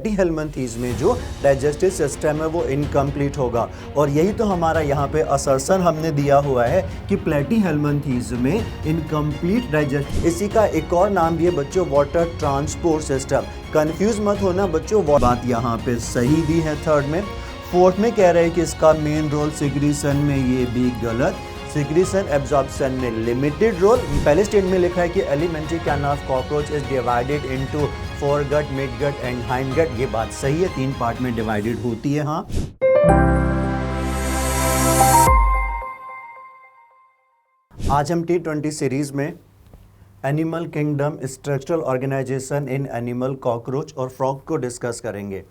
Platyhelminthes में जो digestive system है वो इनकम्प्लीट होगा। और यही तो हमारा यहाँ पे असर्शन हमने दिया हुआ है कि प्लेटीहेल्मिन्थेस में इनकम्प्लीट डाइजेस्ट। इसी का एक और नाम भी है बच्चों वाटर ट्रांसपोर्ट सिस्टम। कंफ्यूज मत होना बच्चों, बात यहाँ पे सही दी है थर्ड में। फोर्थ में कह रहे हैं कि इसका मेन रोल सिक्रीशन में, ये भी गलत। सिक्रीशन एब्जॉर्प्शन में लिमिटेड रोल। पहले स्टेट में लिखा है कि alimentary canal of cockroach is divided into foregut, midgut and hindgut. ये बात सही है, 3 पार्ट में डिवाइडेड होती है। हाँ, आज हम T20 सीरीज में animal kingdom, structural organisation in animal, cockroach और फ्रॉग को डिस्कस करेंगे।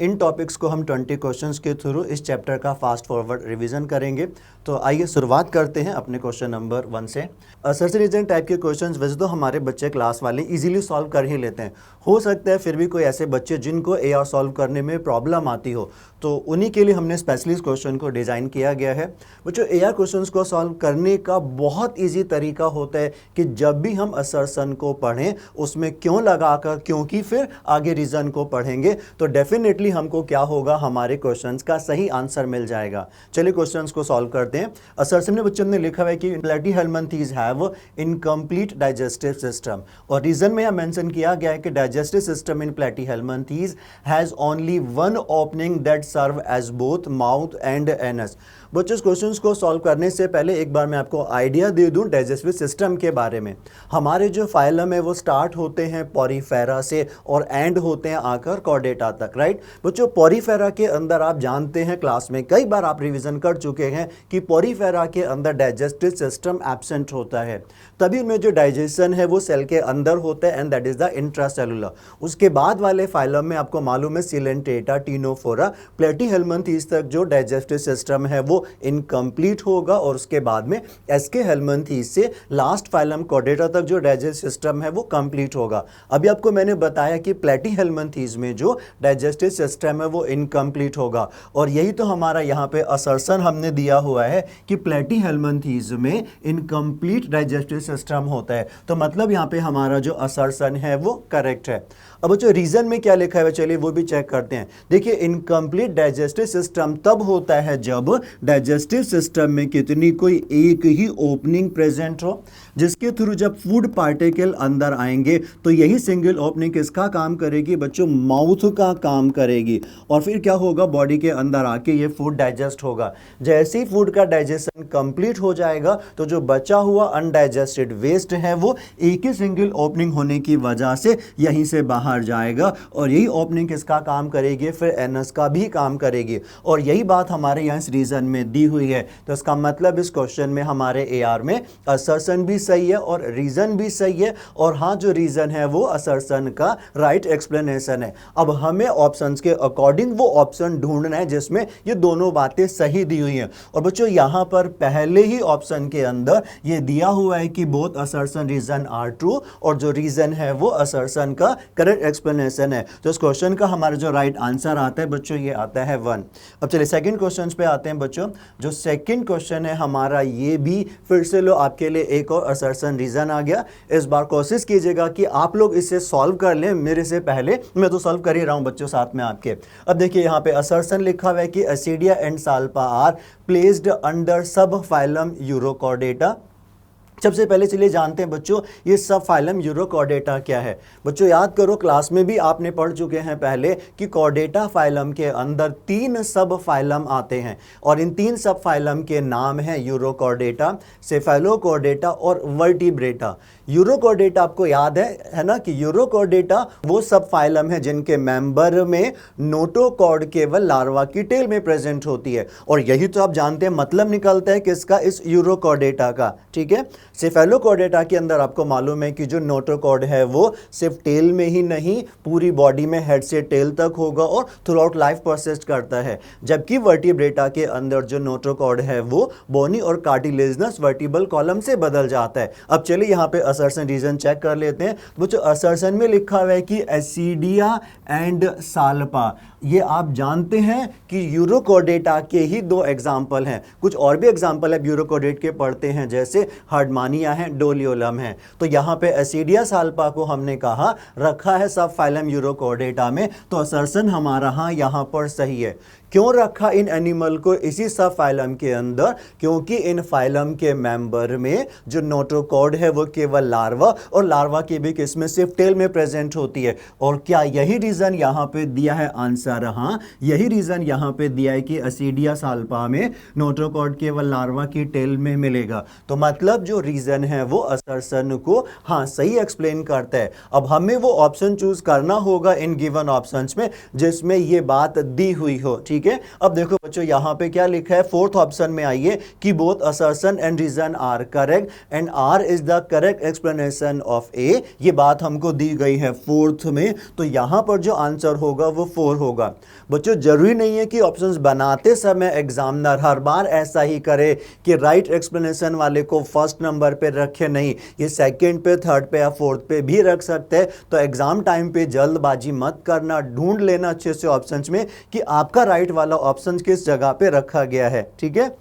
इन टॉपिक्स को हम 20 क्वेश्चंस के थ्रू इस चैप्टर का फास्ट फॉरवर्ड रिवीजन करेंगे। तो आइए शुरुआत करते हैं अपने क्वेश्चन नंबर 1 से। सर्च रीजन टाइप के क्वेश्चंस वैसे तो हमारे बच्चे क्लास वाले इजीली सॉल्व कर ही लेते हैं। हो सकता है फिर भी कोई ऐसे बच्चे जिनको AR सॉल्व करने में प्रॉब्लम आती हो, तो उन्हीं के लिए हमने स्पेशलिस्ट क्वेश्चन को डिज़ाइन किया गया है। बच्चों, AR क्वेश्चंस को सॉल्व करने का बहुत ईजी तरीका होता है कि जब भी हम असर्शन को पढ़ें उसमें क्यों लगाकर, क्योंकि फिर आगे रीज़न को पढ़ेंगे तो डेफिनेटली हमको क्या होगा, हमारे क्वेश्चंस का सही आंसर मिल जाएगा। चलिए क्वेश्चंस को सॉल्व करते हैं। असर्शन में बच्चों ने लिखा हुआ है कि platyhelminthes have incomplete digestive system, और रीजन में यह मेंशन किया गया है कि digestive system in platyhelminthes has only one opening that serve as both mouth and anus. बच्चों, क्वेश्चंस को सॉल्व करने से पहले एक बार मैं आपको आइडिया दे दूं डाइजेस्टिव सिस्टम के बारे में। हमारे जो फाइलम है वो स्टार्ट होते हैं पॉरीफेरा से और एंड होते हैं आकर कॉर्डेटा तक, राइट। बच्चों, पॉरीफेरा के अंदर आप जानते हैं, क्लास में कई बार आप रिवीजन कर चुके हैं कि पॉरीफेरा के अंदर डाइजेस्टिव सिस्टम एब्सेंट होता है, तभी उनमें जो डाइजेशन है वो सेल के अंदर होता है and that is the intracellular. उसके बाद वाले फाइलम में आपको मालूम है सिलेंटेटा, टिनोफोरा, प्लेटीहेल्मिन्थेस तक जो डाइजेस्टिव सिस्टम है वो इनकम्प्लीट होगा, और उसके बाद में एस्केहेल्मिन्थेस से लास्ट फाइलम कॉर्डेटा तक जो डाइजेस्टिव सिस्टम है वो कंप्लीट होगा। अभी आपको मैंने बताया कि प्लेटीहेल्मिन्थेस में जो डाइजेस्टिव सिस्टम है वो इनकम्प्लीट होगा, और यही तो हमारा यहाँ पे असर्शन हमने दिया हुआ है कि प्लेटीहेल्मिन्थेस में इनकम्प्लीट डाइजेस्टिव सिस्टम होता है। तो मतलब यहाँ पे हमारा जो असर्शन है वो करेक्ट है। अब बच्चों, रीजन में क्या लिखा है चलिए वो भी चेक करते हैं। देखिए, इनकम्प्लीट डाइजेस्टिव सिस्टम तब होता है जब डाइजेस्टिव सिस्टम में कितनी कोई एक ही ओपनिंग प्रेजेंट हो, जिसके थ्रू जब फूड पार्टिकल अंदर आएंगे तो यही सिंगल ओपनिंग किसका काम करेगी बच्चों, माउथ का काम करेगी, और फिर क्या होगा, बॉडी के अंदर आके ये फूड डाइजेस्ट होगा। जैसे ही फूड का डाइजेशन कंप्लीट हो जाएगा तो जो बचा हुआ अनडाइजेस्टेड वेस्ट है वो एक ही सिंगल ओपनिंग होने की वजह से यहीं से बाहर जाएगा, और यही ओपनिंग किसका काम करेगी, फिर एनस का भी काम करेगी। और यही बात हमारे यहाँ इस रीजन में दी हुई है। तो इसका मतलब इस क्वेश्चन में हमारे AR में असर्शन भी सही है और रीजन भी सही है, और हाँ, जो रीजन है वो असर्शन का राइट एक्सप्लेनेशन है। अब हमें ऑप्शंस के अकॉर्डिंग वो ऑप्शन ढूंढना है जिसमें ये दोनों बातें सही दी हुई हैं। और बच्चों, यहाँ पर पहले ही ऑप्शन के अंदर ये दिया हुआ है कि both assertion reason are true, और जो रीजन है वो असर्शन का करेक्ट एक्सप्लेनेशन है। तो इस क्वेश्चन का हमारा जो राइट आंसर आता है बच्चों, ये आता है 1। अब चलिए सेकंड क्वेश्चन पे आते हैं बच्चों। जो सेकंड क्वेश्चन है हमारा, ये भी फिर से लो आपके लिए एक और असर्शन रीजन आ गया। इस बार कोशिश कीजिएगा कि आप लोग इसे सॉल्व कर लें मेरे से पहले, मैं तो सॉल्व कर ही रहा हूं बच्चों साथ में आपके। अब देखिए, यहाँ पे असर्शन लिखा हुआ है कि Ascidia and Salpa are placed under sub phylum Urochordata. सबसे पहले चलिए जानते हैं बच्चों ये सब फाइलम यूरोकॉर्डेटा क्या है। बच्चों, याद करो, क्लास में भी आपने पढ़ चुके हैं पहले कि कॉर्डेटा फाइलम के अंदर 3 सब फाइलम आते हैं, और इन 3 सब फाइलम के नाम हैं यूरोकॉर्डेटा, सेफेलोकॉर्डेटा और वर्टिब्रेटा। यूरोकॉर्डेटा आपको याद है ना, कि यूरोकॉर्डेटा वो सब फाइलम है जिनके मेंबर में नोटोकॉर्ड केवल लार्वा की टेल में प्रेजेंट होती है, और यही तो आप जानते हैं मतलब निकलता है किसका, इस यूरोकॉर्डेटा का, ठीक है। सेफेलोकॉर्डेटा के अंदर आपको मालूम है कि जो नोटोकॉर्ड है वो सिर्फ टेल में ही नहीं पूरी बॉडी में हेड से टेल तक होगा और थ्रू आउट लाइफ प्रोसेस करता है, जबकि वर्टिब्रेटा के अंदर जो नोटोकॉर्ड है वो बोनी और कार्टिलेजनस वर्टिबल कॉलम से बदल जाता है। अब चलिए यहाँ पे असर्शन रीजन चेक कर लेते हैं। बच्चों, असर्शन में लिखा हुआ है कि एसिडिया एंड साल्पा, ये आप जानते हैं कि यूरोकॉर्डेटा के ही 2 एग्जाम्पल हैं। कुछ और भी एग्जाम्पल है यूरोकॉर्डेट के पढ़ते हैं, जैसे हर्डमान पानिया है, डोलियोलम है। तो यहाँ पे एसिडिया साल्पा को हमने कहा रखा है सब फाइलम यूरोकोर्डेटा में, तो असर्शन हमारा हाँ यहाँ पर सही है। क्यों रखा इन एनिमल को इसी सब फाइलम के अंदर? क्योंकि इन फाइलम के मेंबर में जो नोटोकॉर्ड है वो केवल लार्वा, और लार्वा की भी किस्में सिर्फ टेल में प्रेजेंट होती है। और क्या यही रीजन यहाँ पे दिया है? आंसर हाँ, यही रीजन यहाँ पे दिया है कि एसिडिया साल्पा में नोटोकॉर्ड केवल लार्वा की टेल में मिलेगा। तो मतलब जो रीजन है वो असर्शन को हाँ सही एक्सप्लेन करता है। अब हमें वो ऑप्शन चूज करना होगा इन गिवन ऑप्शंस में जिसमें ये बात दी हुई हो, ठीक है। अब देखो बच्चों यहाँ पे क्या लिखा है, फोर्थ ऑप्शन में आइए कि both assertion and reason are correct and R is the correct explanation of A. ये बात हमको दी गई है फोर्थ में, तो यहाँ पर जो आंसर होगा वो 4 होगा। बच्चों जरूरी नहीं है कि ऑप्शंस बनाते समय एग्जामिनर हर बार ऐसा ही करे कि राइट एक्सप्लेनेशन वाले को फर्स्ट नंबर पे रखे, नहीं, ये सेकंड पे, थर्ड पे या फोर्थ पे भी रख सकते हैं। तो एग्जाम टाइम पे जल्दबाजी मत करना, ढूंढ लेना अच्छे से ऑप्शंस में कि आपका राइट वाला ऑप्शन किस जगह पे रखा गया है, ठीक है।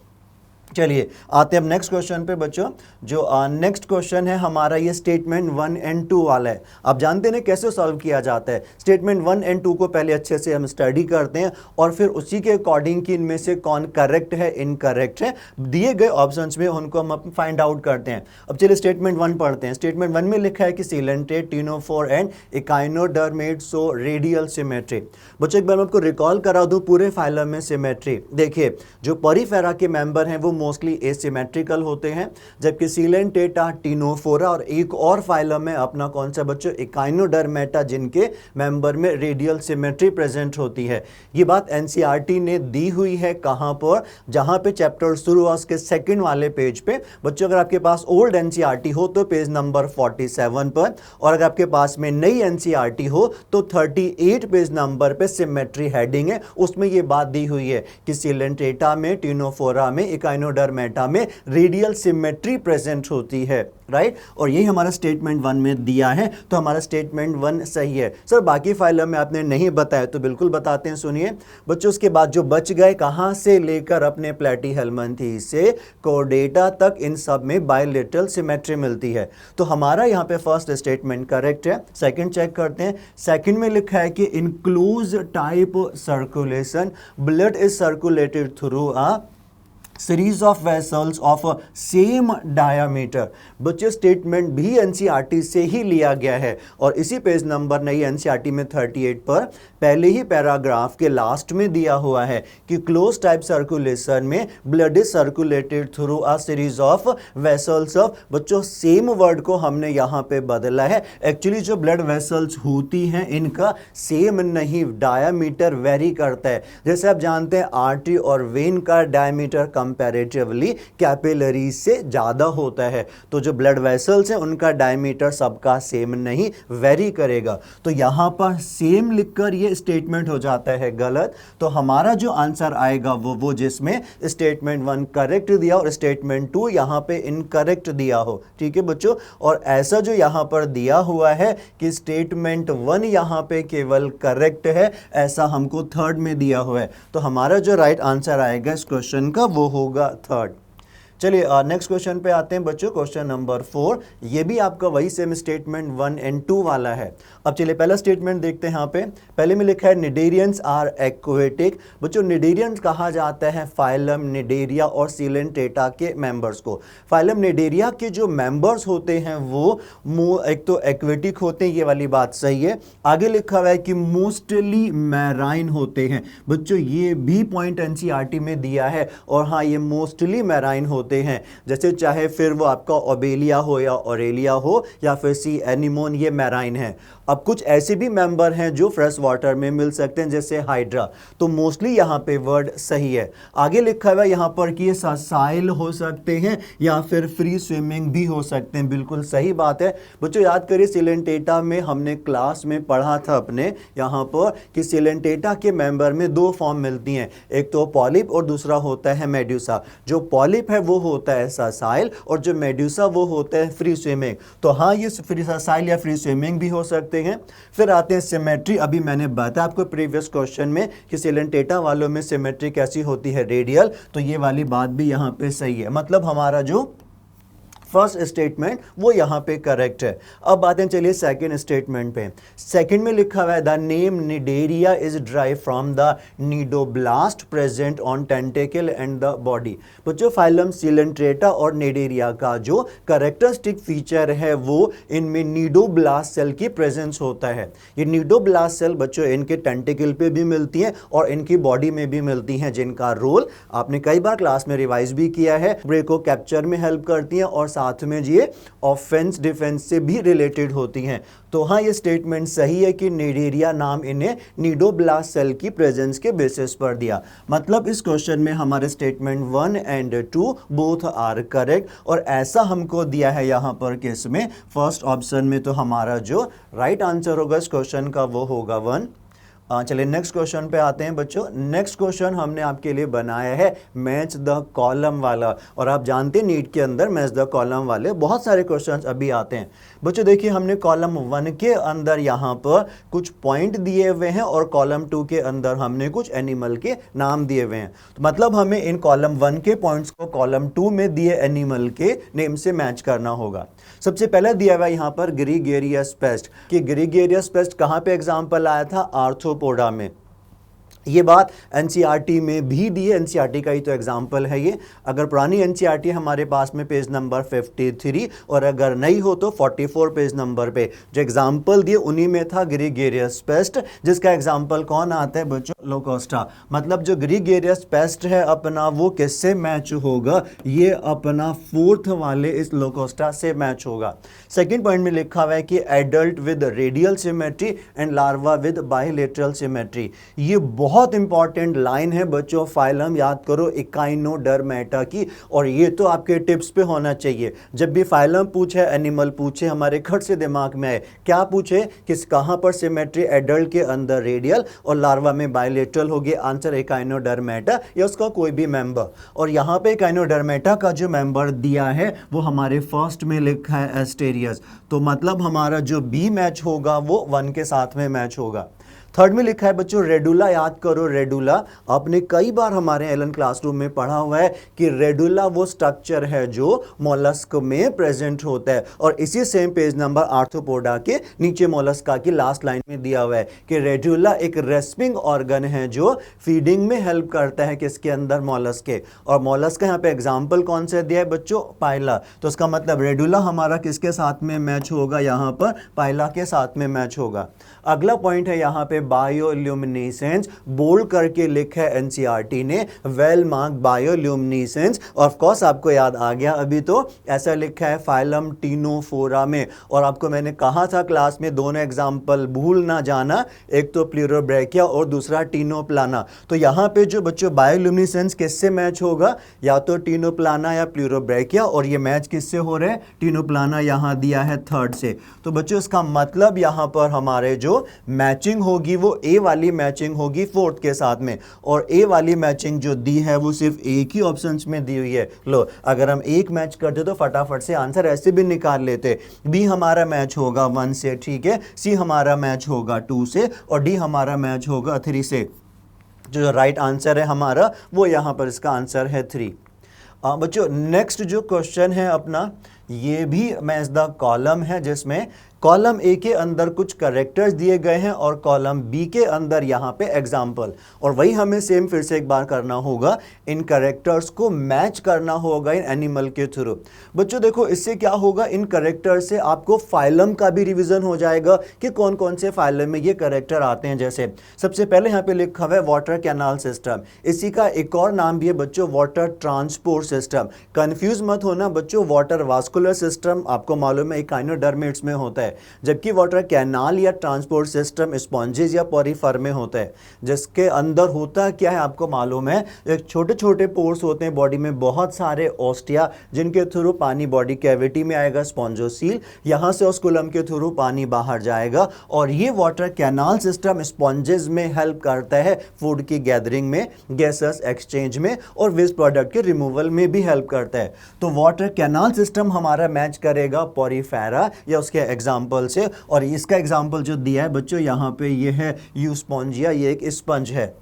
चलिए आते हैं अब नेक्स्ट क्वेश्चन पे बच्चों। जो नेक्स्ट क्वेश्चन है हमारा ये स्टेटमेंट 1 एंड 2 वाला है। आप जानते हैं कैसे सॉल्व किया जाता है। स्टेटमेंट 1 एंड 2 को पहले अच्छे से हम स्टडी करते हैं और फिर उसी के अकॉर्डिंग कि इनमें से कौन करेक्ट है, इनकरेक्ट है, दिए गए ऑप्शंस में उनको हम फाइंड आउट करते हैं। अब चलिए स्टेटमेंट 1 पढ़ते हैं। स्टेटमेंट 1 में लिखा है कि सीलेंटेट, टिनोफोर एंड इकाइनोडर्मेट सो रेडियल सिमेट्री। बच्चों एक बार मैं आपको रिकॉल करा दूं पूरे फाइलम में सिमेट्री। देखिए जो पॉरीफेरा के मेंबर हैं वो मोस्टली एसिमेट्रिकल होते हैं, जबकि सीलेंटेटा, टिनोफोरा और एक और फाइलम में अपना कौन सा बच्चों, इकाइनोडर्मेटा, जिनके मेंबर में रेडियल सिमेट्री प्रेजेंट होती है। ये बात एनसीईआरटी ने दी हुई है कहां पर, जहां पे चैप्टर शुरू हुआ उसके सेकंड वाले पेज पे। बच्चों अगर आपके पास ओल्ड एनसीईआरटी हो तो पेज नंबर 47 पर, और अगर आपके पास में नई एनसीईआरटी हो तो 38 पेज नंबर पे सिमेट्री हेडिंग है, उसमें ये बात दी हुई है कि सीलेंटेटा में, टिनोफोरा में, इकाइनोडर्मेटा में रेडियल सिमेट्री प्रेजेंट होती है, राइट। और यही हमारा स्टेटमेंट 1 में दिया है, तो हमारा स्टेटमेंट 1 सही है। सर बाकी फाइलम में आपने नहीं बताया, तो बिल्कुल बताते हैं, सुनिए बच्चों। उसके बाद जो बच गए कहां से लेकर अपने प्लैटीहेल्मिन्थी से कोर्डेटा तक, इन सब में बायलेटरल सिमेट्री मिलती है। तो हमारा यहाँ पे फर्स्ट स्टेटमेंट करेक्ट है। सेकंड चेक करते हैं। सेकंड में लिखा है कि in close type circulation blood is circulated through a series of vessels of same diameter. बच्चे स्टेटमेंट भी एनसीईआरटी से ही लिया गया है, और इसी पेज नंबर नई एनसीईआरटी में 38 पर पहले ही पैराग्राफ के लास्ट में दिया हुआ है कि क्लोज टाइप सर्कुलेशन में blood is circulated through a series of vessels of, बच्चों सेम वर्ड को हमने यहाँ पे बदला है। एक्चुअली जो ब्लड वेसल्स होती हैं इनका सेम नहीं, डायामीटर वेरी करता है। जैसे आप जानते हैं आर्टरी और वेन का डायामीटर कंपैरेटिवली कैपिलरी से ज्यादा होता है, तो जो ब्लड वेसल्स हैं उनका डायमीटर सबका सेम नहीं, वेरी करेगा। तो यहां पर सेम लिखकर ये स्टेटमेंट हो जाता है गलत। तो हमारा जो आंसर आएगा वो जिसमें स्टेटमेंट 1 करेक्ट दिया और स्टेटमेंट 2 यहां पे इनकरेक्ट दिया हो, ठीक है बच्चों। और ऐसा जो यहां पर दिया हुआ है कि स्टेटमेंट 1 यहां पे केवल करेक्ट है, ऐसा हमको थर्ड में दिया हुआ है। तो हमारा जो राइट आंसर आएगा इस क्वेश्चन का वो होगा थर्ड। चलिए नेक्स्ट क्वेश्चन पे आते हैं बच्चों। क्वेश्चन नंबर 4, ये भी आपका वही सेम स्टेटमेंट 1 एंड 2 वाला है। अब चलिए पहला स्टेटमेंट देखते हैं। यहाँ पे पहले में लिखा है निडेरियंस आर एक्वेटिक। बच्चों निडेरियंस कहा जाता है फाइलम निडेरिया और सीलेंटेटा के मेंबर्स को। फाइलम निडेरिया के जो मेंबर्स होते हैं वो एक तो एक्वेटिक होते हैं, ये वाली बात सही है। आगे लिखा हुआ है कि मोस्टली मैराइन होते हैं। बच्चों ये भी पॉइंट एनसीईआरटी में दिया है, और हाँ ये मोस्टली मैराइन होते हैं। जैसे चाहे फिर वो आपका ओबेलिया हो या ओरेलिया हो या फिर सी एनिमोन, ये मैराइन है। अब कुछ ऐसे भी मेंबर हैं जो फ्रेश वाटर में मिल सकते हैं जैसे हाइड्रा, तो मोस्टली यहाँ पे वर्ड सही है। आगे लिखा हुआ है यहाँ पर कि ये ससाइल हो सकते हैं या फिर फ्री स्विमिंग भी हो सकते हैं, बिल्कुल सही बात है। बच्चों याद करिए सीलेंटेटा में हमने क्लास में पढ़ा था अपने यहाँ पर कि सीलेंटेटा के मेंबर में 2 फॉर्म मिलती हैं, एक तो पॉलिप और दूसरा होता है मेड्यूसा। जो पॉलिप है वो होता है ससाइल और जो मेड्यूसा वो होता है फ्री स्विमिंग। तो हाँ ये फ्री ससाइल या फ्री स्विमिंग भी हो सकते हैं। फिर आते हैं सिमेट्री। अभी मैंने बताया आपको प्रीवियस क्वेश्चन में कि सीलेंटेटा वालों में सिमेट्री कैसी होती है, रेडियल, तो ये वाली बात भी यहाँ पे सही है। मतलब हमारा जो फर्स्ट स्टेटमेंट वो यहाँ पे करेक्ट है। अब बातें चलिए सेकंड स्टेटमेंट पे। सेकंड में लिखा हुआ है the name Cnidaria is drive from the cnidoblast present on tentacle and the body. बच्चों फाइलम सिलेंट्रेटा और निडेरिया का जो कैरेक्टरिस्टिक फीचर है वो इनमें नीडोब्लास्ट सेल की प्रेजेंस होता है। ये नीडोब्लास्ट सेल बच्चों इनके टेंटेकल पे भी मिलती हैं और इनकी बॉडी में भी मिलती हैं, जिनका रोल आपने कई बार क्लास में रिवाइज भी किया है। प्रे को कैप्चर में हेल्प करती हैं और साथ में ये ऑफेंस डिफेंस से भी रिलेटेड होती हैं। तो हाँ, ये स्टेटमेंट सही है कि निडेरिया नाम इन्हें नीडोब्लास्ट सेल की प्रेजेंस के बेसिस पर दिया। मतलब इस क्वेश्चन में हमारे statement 1 and 2 both are correct, और ऐसा हमको दिया है यहाँ पर किस में, फर्स्ट ऑप्शन में। तो हमारा जो राइट आंसर होगा इस क्वेश्चन का वो होगा 1। चलिए नेक्स्ट क्वेश्चन पे आते हैं बच्चों। नेक्स्ट क्वेश्चन हमने आपके लिए बनाया है मैच द कॉलम वाला, और आप जानते हैं नीट के अंदर मैच द कॉलम वाले बहुत सारे क्वेश्चंस अभी आते हैं। बच्चों देखिए, हमने कॉलम 1 के अंदर यहाँ पर कुछ पॉइंट दिए हुए हैं और कॉलम 2 के अंदर हमने कुछ एनिमल के नाम दिए हुए हैं। तो मतलब हमें इन कॉलम 1 के पॉइंट्स को कॉलम 2 में दिए एनिमल के नेम से मैच करना होगा। सबसे पहले दिया हुआ यहाँ पर ग्रीगेरियस पेस्ट, कि ग्रीगेरियस पेस्ट कहाँ पे एग्जाम्पल आया था, आर्थ्रोपोडा में। ये बात एनसीईआरटी में भी दी है, एनसीईआरटी का ही तो एग्जाम्पल है ये। अगर पुरानी एनसीईआरटी हमारे पास में पेज नंबर 53, और अगर नहीं हो तो 44 पेज नंबर पे जो एग्जाम्पल दिए उन्हीं में था ग्रीगेरियस पेस्ट, जिसका एग्जाम्पल कौन आता है बच्चों, लोकोस्टा। मतलब जो ग्रीगेरियस पेस्ट है अपना वो किससे मैच होगा, ये अपना 4th वाले इस लोकोस्टा से मैच होगा। सेकेंड पॉइंट में लिखा हुआ है कि adult with radial symmetry and larva with bilateral symmetry. ये बहुत इंपॉर्टेंट लाइन है बच्चों, फाइलम याद करो इकाइनोडर्मेटा की, और ये तो आपके टिप्स पे होना चाहिए। जब भी फाइलम पूछे, एनिमल पूछे, हमारे खट से दिमाग में आए, क्या पूछे, किस कहाँ पर सिमेट्री, एडल्ट के अंदर रेडियल और लार्वा में बाइलेटरल होगी, आंसर इकाइनोडर्मेटा या उसका कोई भी मेंबर। और यहाँ पे इकाइनोडर्मेटा का जो मेंबर दिया है वो हमारे फर्स्ट में लिखा है एस्टेरियस, तो मतलब हमारा जो बी मैच होगा वो 1 के साथ में मैच होगा। थर्ड में लिखा है बच्चों रेडुला, याद करो रेडुला, आपने कई बार हमारे एलन क्लासरूम में पढ़ा हुआ है कि रेडुला वो स्ट्रक्चर है जो मोलस्क में प्रेजेंट होता है, और इसी सेम पेज नंबर आर्थ्रोपोडा के नीचे मोलस्का की लास्ट लाइन में दिया हुआ है कि रेडुला एक रेस्पिंग ऑर्गन है जो फीडिंग में हेल्प करता है किसके अंदर, मोलस्क के। और मोलस्क का यहाँ पे एग्जाम्पल कौन सा दिया है बच्चों, पाइला। तो इसका मतलब रेडुला हमारा किसके साथ में मैच होगा, यहाँ पर पाइला के साथ में मैच होगा। अगला पॉइंट है यहाँ पे बायोल्यूमिनेसेंस, बोल्ड करके लिखा है एनसीईआरटी ने, well mark bioluminescence. Of course आपको याद आ गया अभी, तो ऐसा लिखा है फाइलम टीनोफोरा में। और आपको मैंने कहा था क्लास में दोनों एग्जाम्पल भूल ना जाना, एक तो प्लूरोब्रैकिया और दूसरा टीनोप्लाना। तो यहाँ पे जो बच्चों बायोल्यूमिनेसेंस किससे मैच होगा, या तो टीनोप्लाना या प्लूरोब्रैकिया, और ये मैच किससे हो रहे हैं, टीनोप्लाना यहाँ दिया है 3rd से। तो बच्चों इसका मतलब यहाँ पर हमारे जो मैचिंग होगी वो ए वाली मैचिंग होगी 4th के साथ में, और ए वाली मैचिंग जो दी है वो सिर्फ एक ही ऑप्शंस में दी हुई है। लो, अगर हम एक मैच करते तो फटाफट से आंसर ऐसे भी निकाल लेते, बी हमारा मैच होगा 1 से, ठीक है, सी हमारा मैच होगा 2 से, और डी हमारा मैच होगा 3 से। जो राइट आंसर है हमारा वो यहाँ पर इसका आंसर है 3। बच्चों नेक्स्ट जो क्वेश्चन है अपना, ये भी मैच द कॉलम है, जिसमें कॉलम ए के अंदर कुछ करेक्टर्स दिए गए हैं और कॉलम बी के अंदर यहाँ पे एग्जाम्पल, और वही हमें सेम फिर से एक बार करना होगा, इन करेक्टर्स को मैच करना होगा इन एनिमल के थ्रू। बच्चों देखो इससे क्या होगा, इन करेक्टर से आपको फाइलम का भी रिवीजन हो जाएगा कि कौन कौन से फाइलम में ये करेक्टर आते हैं। जैसे सबसे पहले यहाँ पे लिखा हुआ है वाटर कैनाल सिस्टम, इसी का एक और नाम भी है बच्चों वाटर ट्रांसपोर्ट सिस्टम। कंफ्यूज मत होना बच्चों, वाटर वास्कुलर सिस्टम आपको मालूम है इकाइनोडर्मेट्स में होता है, जबकि वाटर कैनाल या ट्रांसपोर्ट सिस्टम स्पॉन्जेस या पॉरीफर में होता है, जिसके अंदर होता क्या है आपको मालूम है, एक छोटे छोटे पोर्स होते हैं बॉडी में, बहुत सारे ऑस्टिया, जिनके थ्रू पानी बॉडी कैविटी में आएगा, स्पॉन्जोसील, यहाँ से ऑस्कुलम के थ्रू पानी बाहर जाएगा, और ये वाटर कैनाल सिस्टम स्पॉन्जेस में हेल्प करता है फूड की गैदरिंग में, गैसेस एक्सचेंज में, और वेस्ट प्रोडक्ट के रिमूवल में भी हेल्प करता है। तो वाटर कैनाल सिस्टम हमारा मैच करेगा पॉरीफेरा या उसके एग्जाम्पल से, और इसका एग्जाम्पल जो दिया है बच्चों यहाँ पे ये है यूस्पॉन्जिया, ये एक स्पंज है।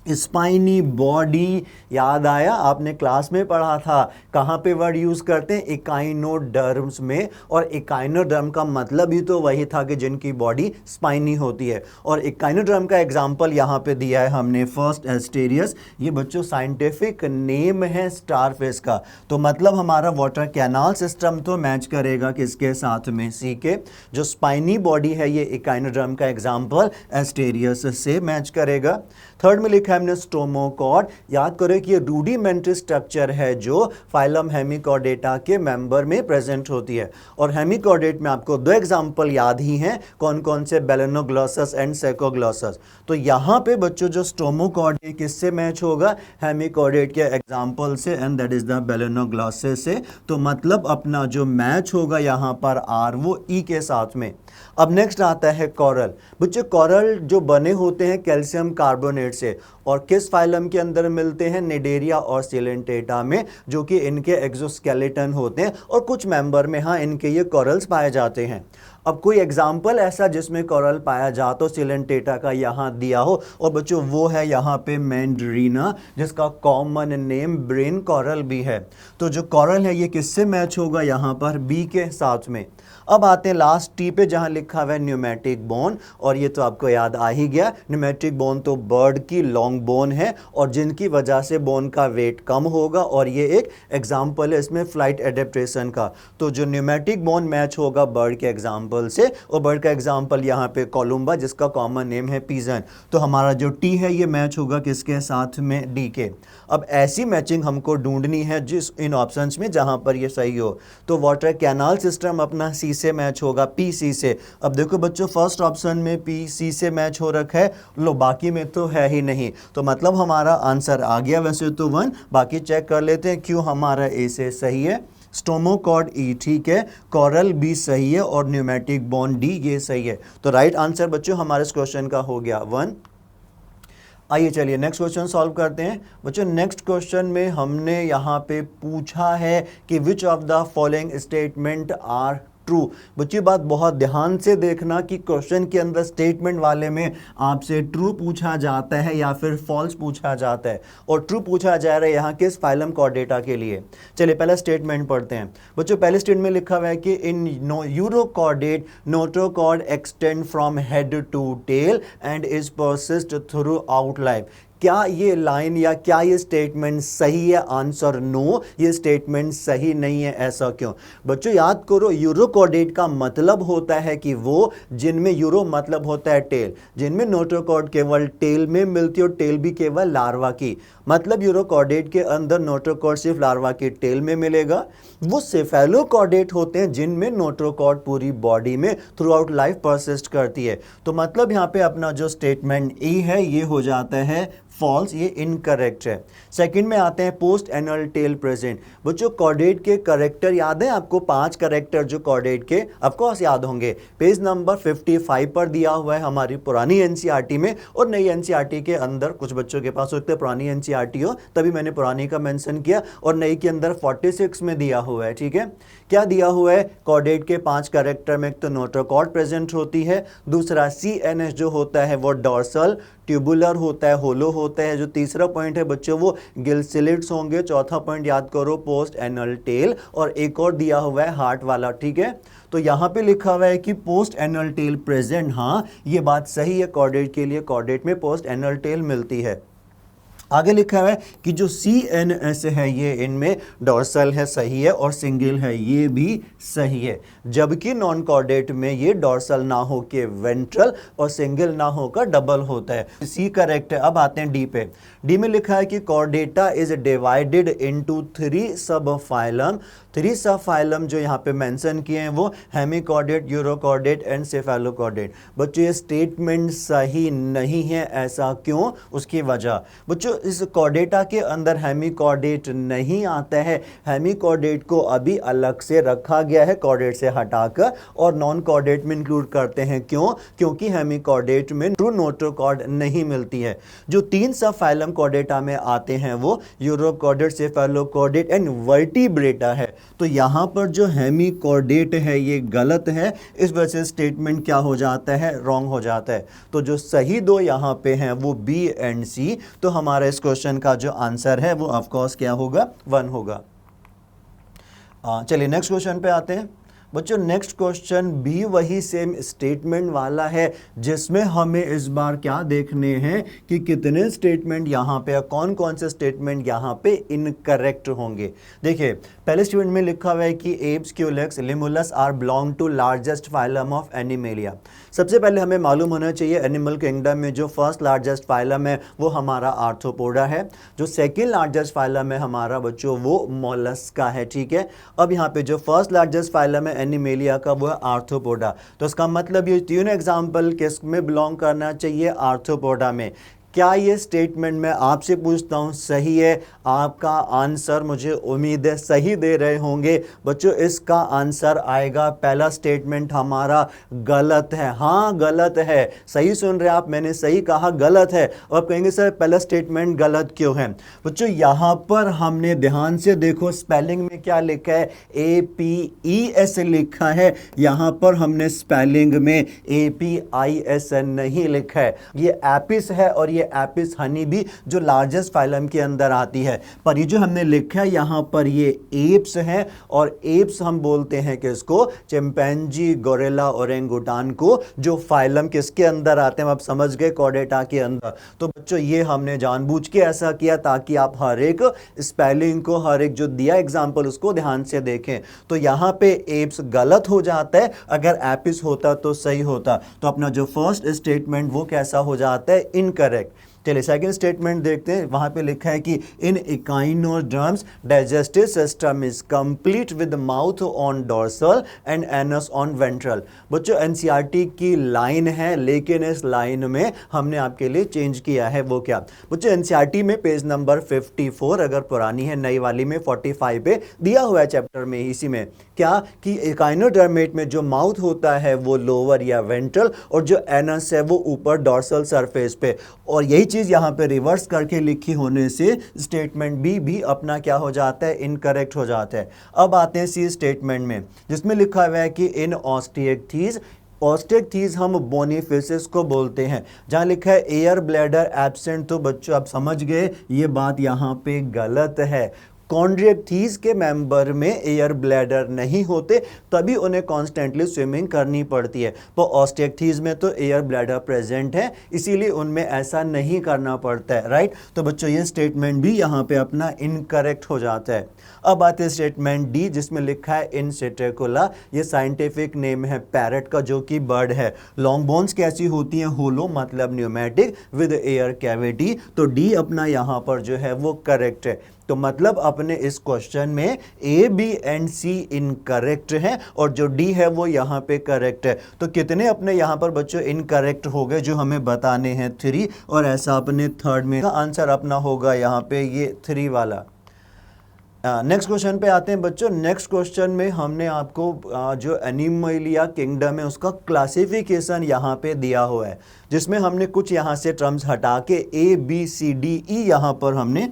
स्पाइनी बॉडी, याद आया, आपने क्लास में पढ़ा था। कहाँ पे वर्ड यूज करते हैं? इकाइनोडर्म्स में। और इकाइनोडर्म का मतलब ही तो वही था कि जिनकी बॉडी स्पाइनी होती है। और इकाइनोडर्म का एग्जांपल यहाँ पे दिया है हमने, फर्स्ट एस्टेरियस। ये बच्चों साइंटिफिक नेम है स्टारफिश का। तो मतलब हमारा वाटर कैनाल सिस्टम तो मैच करेगा किसके साथ में? सी के। जो स्पाइनी बॉडी है ये इकाइनोडर्म का एग्जाम्पल एस्टेरियस से मैच करेगा। थर्ड में लिखा है हमने स्टोमोकॉर्ड। याद करें कि ये रूडिमेंट्री स्ट्रक्चर है जो फाइलम हेमिकॉर्डेटा के मेंबर में प्रेजेंट होती है। और हेमिकॉर्डेट में आपको दो एग्जांपल याद ही हैं, कौन कौन से? Balanoglossus and Saccoglossus. तो यहाँ पे बच्चों जो स्टोमोकॉर्ड किससे मैच होगा? हेमिकॉर्डेट के एग्जाम्पल से, and that is the Balanoglossus से। तो मतलब अपना जो मैच होगा यहाँ पर आर, वो ई के साथ में। अब नेक्स्ट आता है कोरल। बच्चों कोरल जो बने होते हैं कैल्शियम कार्बोनेट से, और किस फाइलम के अंदर मिलते हैं? निडेरिया और सिलेंटेटा में, जो कि इनके एक्सोस्केलेटन होते हैं। और कुछ मेंबर में हाँ इनके ये कोरल्स पाए जाते हैं। अब कोई एग्जाम्पल ऐसा जिसमें कोरल पाया जा तो सिलेंटेटा का यहाँ दिया हो, और बच्चों वो है यहाँ पे मैंड्रीना, जिसका कॉमन नेम ब्रेन कोरल भी है। तो जो कोरल है ये किससे मैच होगा? यहाँ पर बी के साथ में। अब आते हैं लास्ट टी पे, जहां लिखा हुआ है न्यूमेटिक बोन। और ये तो आपको याद आ ही गया, न्यूमेटिक बोन तो बर्ड की लॉन्ग बोन है, और जिनकी वजह से बोन का वेट कम होगा। और ये एक एग्जाम्पल है इसमें फ्लाइट एडेप्टेशन का। तो जो न्यूमेटिक बोन मैच होगा बर्ड के एग्जाम्पल से, और बर्ड का एग्जाम्पल यहाँ पे कोलुम्बा, जिसका कॉमन नेम है पिजन। तो हमारा जो टी है ये मैच होगा किसके साथ में? डी के। अब ऐसी मैचिंग हमको ढूंढनी है जिस इन ऑप्शंस में जहां पर ये सही हो। तो वाटर कैनाल सिस्टम अपना सी से मैच होगा, पी सी से। अब देखो बच्चों फर्स्ट ऑप्शन में पी सी से मैच हो रखा है, लो बाकी में तो है ही नहीं। तो मतलब हमारा आंसर आ गया वैसे तो 1, बाकी चेक कर लेते हैं क्यों हमारा ए से सही है। स्टोमोकॉर्ड ई ठीक है, कोरल बी सही है, और न्यूमेटिक बोन डी ये सही है। तो राइट आंसर बच्चों हमारे इस क्वेश्चन का हो गया 1। आइए चलिए नेक्स्ट क्वेश्चन सॉल्व करते हैं। बच्चों नेक्स्ट क्वेश्चन में हमने यहाँ पे पूछा है कि which of the following statement are true. बच्ची बात बहुत ध्यान से देखना कि क्वेश्चन के अंदर स्टेटमेंट वाले में आपसे ट्रू पूछा जाता है या फिर फॉल्स पूछा जाता है। और ट्रू पूछा जा रहा है यहाँ किस फाइलम कॉर्डेटा के लिए। चलिए पहला स्टेटमेंट पढ़ते हैं। बच्चों पहले स्टेटमेंट में लिखा हुआ है कि in urochordate notochord extend from head to tail and is persist throughout life. क्या ये लाइन या क्या ये स्टेटमेंट सही है? आंसर नो, ये स्टेटमेंट सही नहीं है। ऐसा क्यों? बच्चों याद करो, यूरोकॉर्डेट का मतलब होता है कि वो जिनमें, यूरो मतलब होता है टेल, जिनमें नोटोकॉर्ड केवल टेल में मिलती है और टेल भी केवल लार्वा की। मतलब यूरोकॉर्डेट के अंदर नोटोकॉर्ड सिर्फ लार्वा की टेल में मिलेगा। वो सेफेलोकॉर्डेट होते हैं जिनमें नोटोकॉर्ड पूरी बॉडी में थ्रू आउट लाइफ परसिस्ट करती है। तो मतलब यहाँ पे अपना जो स्टेटमेंट ई है ये हो जाता है फॉल्स, ये इनकरेक्ट है। सेकंड में आते हैं पोस्ट एनुअल टेल प्रेजेंट। बच्चों कॉर्डेट के करेक्टर याद है आपको? 5 करेक्टर जो कॉर्डेट के ऑफकोर्स याद होंगे। पेज नंबर 55 पर दिया हुआ है हमारी पुरानी एनसीईआरटी में, और नई एनसीईआरटी के अंदर कुछ बच्चों के पास हो सकते हैं पुरानी एनसीईआरटी हो, तभी मैंने पुरानी का मेंशन किया, और नई के अंदर 46 में दिया हुआ है। ठीक है, क्या दिया हुआ है? कॉर्डेट के 5 करेक्टर में एक तो नोटोकॉर्ड प्रेजेंट होती है, दूसरा CNS जो होता है वो डॉर्सल ट्यूबुलर होता है, होलो होता है। जो तीसरा पॉइंट है बच्चों वो गिलसिलिट्स होंगे। चौथा पॉइंट याद करो पोस्ट एनुअल टेल, और एक और दिया हुआ है हार्ट वाला। ठीक है, तो यहाँ पे लिखा हुआ है कि पोस्ट एनुअल टेल प्रेजेंट। हाँ ये बात सही है, कॉर्डेट के लिए कॉर्डेट में पोस्ट एनुअल टेल मिलती है। आगे लिखा हुआ है कि जो CNS है ये इनमें डॉर्सल है, सही है, और सिंगल है, ये भी सही है। जबकि नॉन कॉर्डेट में ये डॉर्सल ना हो के वेंट्रल और सिंगल ना होकर डबल होता है। सी करेक्ट है। अब आते हैं डी पे। डी में लिखा है कि कॉर्डेटा इज डिवाइडेड इनटू 3 सब फाइलम। 3 सब फाइलम जो यहाँ पे मेंशन किए हैं वो हेमिकॉर्डेट, यूरोकॉर्डेट एंड सेफेलोकॉर्डेट। बच्चों ये स्टेटमेंट सही नहीं है। ऐसा क्यों? उसकी वजह बच्चों इस कॉर्डेटा के अंदर हेमिकॉर्डेट नहीं आता है। हेमिकॉर्डेट को अभी अलग से रखा गया है कॉर्डेट से हटाकर, और नॉन कॉर्डेट में इंक्लूड करते हैं। क्यों? क्योंकि हेमिकॉर्डेट में ट्रू नोटोकॉर्ड नहीं मिलती है। जो 3 सब फाइलम कॉर्डेटा में आते हैं वो यूरोकॉर्डेट, सेफेलोकॉर्डेट एंड वर्टिब्रेटा है। तो यहाँ पर जो हेमिकॉर्डेट है ये गलत है, इस वजह से स्टेटमेंट क्या हो जाता है, रॉन्ग हो जाता है। तो जो सही दो यहाँ पे हैं वो बी एंड सी, तो हमारा इस क्वेश्चन का जो आंसर है वो ऑफकोर्स क्या होगा, 1 होगा। चलिए नेक्स्ट क्वेश्चन पे आते हैं बच्चों। नेक्स्ट क्वेश्चन भी वही सेम स्टेटमेंट वाला है, जिसमें हमें इस बार क्या देखने हैं कि कितने स्टेटमेंट यहाँ पे, कौन कौन से स्टेटमेंट यहाँ पे इनकरेक्ट होंगे। देखिए पहले स्टेटमेंट में लिखा हुआ है कि Apis, Culex, Limulus are belong to largest phylum of animalia. सबसे पहले हमें मालूम होना चाहिए एनिमल किंगडम में जो फर्स्ट लार्जेस्ट फाइलम है वो हमारा आर्थ्रोपोडा है, जो सेकेंड लार्जेस्ट फाइलम है हमारा बच्चों वो मोलस्का है, ठीक है। अब यहाँ पे जो फर्स्ट लार्जेस्ट फाइलम है एनिमेलिया का वो है आर्थ्रोपोडा, तो इसका मतलब ये तीनों एग्जाम्पल किस में बिलोंग करना चाहिए, आर्थ्रोपोडा में। क्या ये स्टेटमेंट मैं आपसे पूछता हूँ सही है? आपका आंसर मुझे उम्मीद है सही दे रहे होंगे बच्चों। इसका आंसर आएगा, पहला स्टेटमेंट हमारा गलत है। हाँ गलत है, सही सुन रहे आप, मैंने सही कहा, गलत है। और आप कहेंगे सर पहला स्टेटमेंट गलत क्यों है? बच्चों यहाँ पर हमने ध्यान से देखो स्पेलिंग में क्या लिखा है, APES लिखा है, यहाँ पर हमने स्पेलिंग में APISN नहीं लिखा है। ये एपिस है और ये एपिस हनी भी जो लार्जेस्ट फाइलम के अंदर आती है, पर ये जो हमने लिखा है यहाँ पर ये एप्स है, और एप्स हम बोलते हैं किसको, चिंपैंजी, गोरिल्ला, ओरेंगुटान को, जो फाइलम किसके अंदर आते हैं, आप समझ गए, कॉर्डेटा के अंदर। तो बच्चों ये हमने जानबूझ के ऐसा किया ताकि आप हर एक स्पेलिंग को, हर एक जो दिया एग्जाम्पल उसको ध्यान से देखें। तो यहाँ पे एप्स गलत हो जाता है, अगर एपिस होता तो सही होता। तो अपना जो फर्स्ट स्टेटमेंट वो कैसा हो जाता है, इनकरेक्ट। चलिए सेकंड स्टेटमेंट देखते हैं, वहां पे लिखा है कि in echinoderms digestive system is complete with mouth on dorsal and anus on ventral. बच्चों एनसीईआरटी की लाइन है, लेकिन इस लाइन में हमने आपके लिए चेंज किया है, वो क्या बच्चों, एनसीईआरटी में पेज नंबर 54, अगर पुरानी है, नई वाली में 45 पे दिया हुआ है चैप्टर में, इसी में क्या कि इकाइनोडर्मेट में जो माउथ होता है वो लोअर या वेंट्रल, और जो एनस है वो ऊपर डोर्सल सरफेस पे। और यही चीज यहाँ पे रिवर्स करके लिखी होने से स्टेटमेंट बी भी अपना क्या हो जाता है, इनकरेक्ट हो जाता है। अब आते हैं सी स्टेटमेंट में, जिसमें लिखा हुआ है कि इन ऑस्टिएक्थीज, ऑस्टिएक्थीज हम बोनीफेसिस को बोलते हैं। जहाँ लिखा है एयर ब्लैडर एब्सेंट, तो बच्चों आप समझ गए ये बात यहाँ पे गलत है। कॉन्ड्रिएक्थीज के मेंबर में एयर ब्लैडर नहीं होते, तभी उन्हें कॉन्स्टेंटली स्विमिंग करनी पड़ती है। पर ऑस्टिएक्थीज में तो एयर ब्लैडर प्रेजेंट है, इसीलिए उनमें ऐसा नहीं करना पड़ता है, राइट। तो बच्चों ये स्टेटमेंट भी यहाँ पे अपना इनकरेक्ट हो जाता है। अब आते हैं स्टेटमेंट डी, जिसमें लिखा है इन सिटेकुला, ये साइंटिफिक नेम है पैरट का, जो कि बर्ड है। लॉन्ग बोन्स कैसी होती हैं, होलो मतलब न्यूमेटिक विद एयर कैविटी। तो डी अपना यहाँ पर जो है वो करेक्ट है। तो मतलब अपने इस क्वेश्चन में ए, बी एंड सी इनकरेक्ट है, और जो डी है वो यहाँ पे करेक्ट है। तो कितने अपने यहाँ पर बच्चों इनकरेक्ट हो गए, जो हमें बताने हैं 3, और ऐसा अपने थर्ड में का आंसर अपना होगा यहाँ पे ये 3 वाला। नेक्स्ट क्वेश्चन पे आते हैं बच्चों। नेक्स्ट क्वेश्चन में हमने आपको जो एनिमलिया किंगडम है उसका क्लासिफिकेशन यहाँ पे दिया हुआ है, जिसमें हमने कुछ यहाँ से टर्म्स हटा के ABCDE यहाँ पर हमने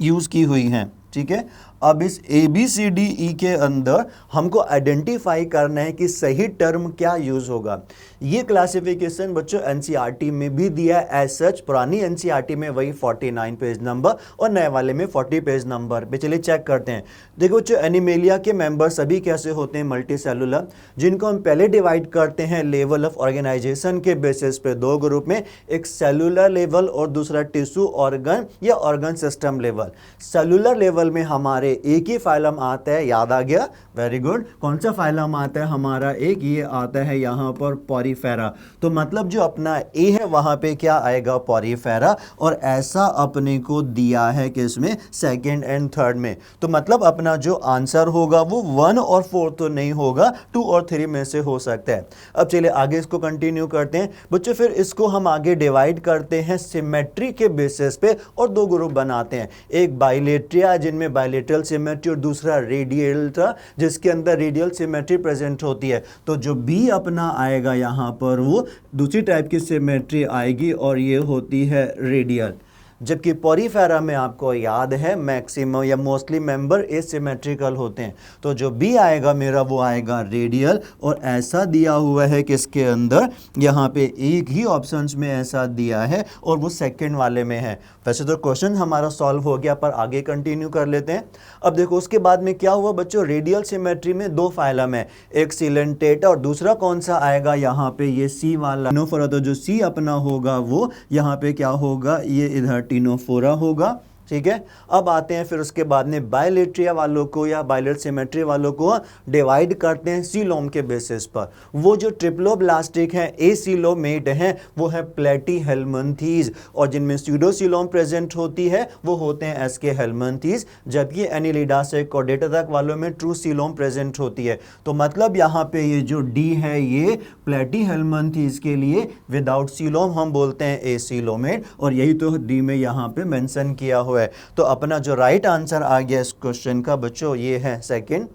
यूज़ की हुई हैं, ठीक है। अब इस ABCDE के अंदर हमको आइडेंटिफाई करना है कि सही टर्म क्या यूज होगा। ये क्लासिफिकेशन बच्चों एनसीईआरटी में भी दिया है एज सच, पुरानी एनसीईआरटी में वही 49 पेज नंबर और नए वाले में 40 पेज नंबर पे। चलिए चेक करते हैं। देखो बच्चों एनिमेलिया के मेंबर सभी कैसे होते हैं, मल्टी सेलुलर, जिनको हम पहले डिवाइड करते हैं लेवल ऑफ ऑर्गेनाइजेशन के बेसिस पे 2 ग्रुप में, एक सेलुलर लेवल और दूसरा टिश्यू ऑर्गन या organ system level. Cellular level में हमारे एक ही फाइलम आता है, याद आ गया, वेरी गुड। कौन सा फाइलम आता है हमारा, एक ये आता है यहाँ पर पॉरीफेरा। तो मतलब जो अपना ए है वहाँ पे क्या आएगा, पॉरीफेरा, और ऐसा अपने को दिया है किसमें, सेकंड एंड थर्ड में। तो मतलब अपना जो आंसर होगा वो 1 और 4 तो नहीं होगा, 2 और 3 में से हो सकता है। अब चलिए आगे इसको कंटिन्यू करते हैं बच्चों। फिर इसको हम आगे डिवाइड करते हैं सिमेट्री के बेसिस पे और 2 ग्रुप बनाते हैं, एक बाइलेट्रिया जिनमें बाइलेटरल सिमेट्री और दूसरा रेडियल था जिसके अंदर रेडियल सिमेट्री प्रेजेंट होती है। तो जो बी अपना आएगा यहाँ पर वो दूसरी टाइप की सिमेट्री आएगी और ये होती है रेडियल। जबकि पॉरीफेरा में आपको याद है मैक्सिमम या मोस्टली मेंबर एसिमेट्रिकल होते हैं। तो जो बी आएगा मेरा वो आएगा रेडियल, और ऐसा दिया हुआ है किसके अंदर, यहाँ पे एक ही ऑप्शंस में ऐसा दिया है और वो सेकंड वाले में है। वैसे तो क्वेश्चन हमारा सॉल्व हो गया, पर आगे कंटिन्यू कर लेते हैं। अब देखो उसके बाद में क्या हुआ बच्चों, रेडियल सिमेट्री में दो फाइलम है, एक सिलेंटेटा और दूसरा कौन सा आएगा यहाँ पे ये सी वाला टिनोफोरा। तो जो सी अपना होगा वो यहाँ पे क्या होगा, ये इधर टिनोफोरा होगा, ठीक है। अब आते हैं फिर उसके बाद में बायलेट्रिया वालों को या बायलेट सिमेट्री वालों को डिवाइड करते हैं सीलोम के बेसिस पर। वो जो ट्रिप्लोब्लास्टिक हैं एसीलोमेट हैं वो है प्लेटीहेल्मिन्थीज, और जिनमें स्यूडोसीलोम प्रेजेंट होती है वो होते हैं एस्केहेल्मिन्थीज, जबकि एनिलिडा से कॉर्डेटा तक वालों में ट्रू सीलोम प्रेजेंट होती है। तो मतलब यहाँ पे ये जो डी है ये प्लेटीहेल्मिन्थीज के लिए विदाउट सीलोम हम बोलते हैं एसीलोमेट, और यही तो डी में यहाँ पे मेंशन किया हुआ है। तो अपना जो राइट आंसर आ गया इस क्वेश्चन का बच्चों ये है सेकंड।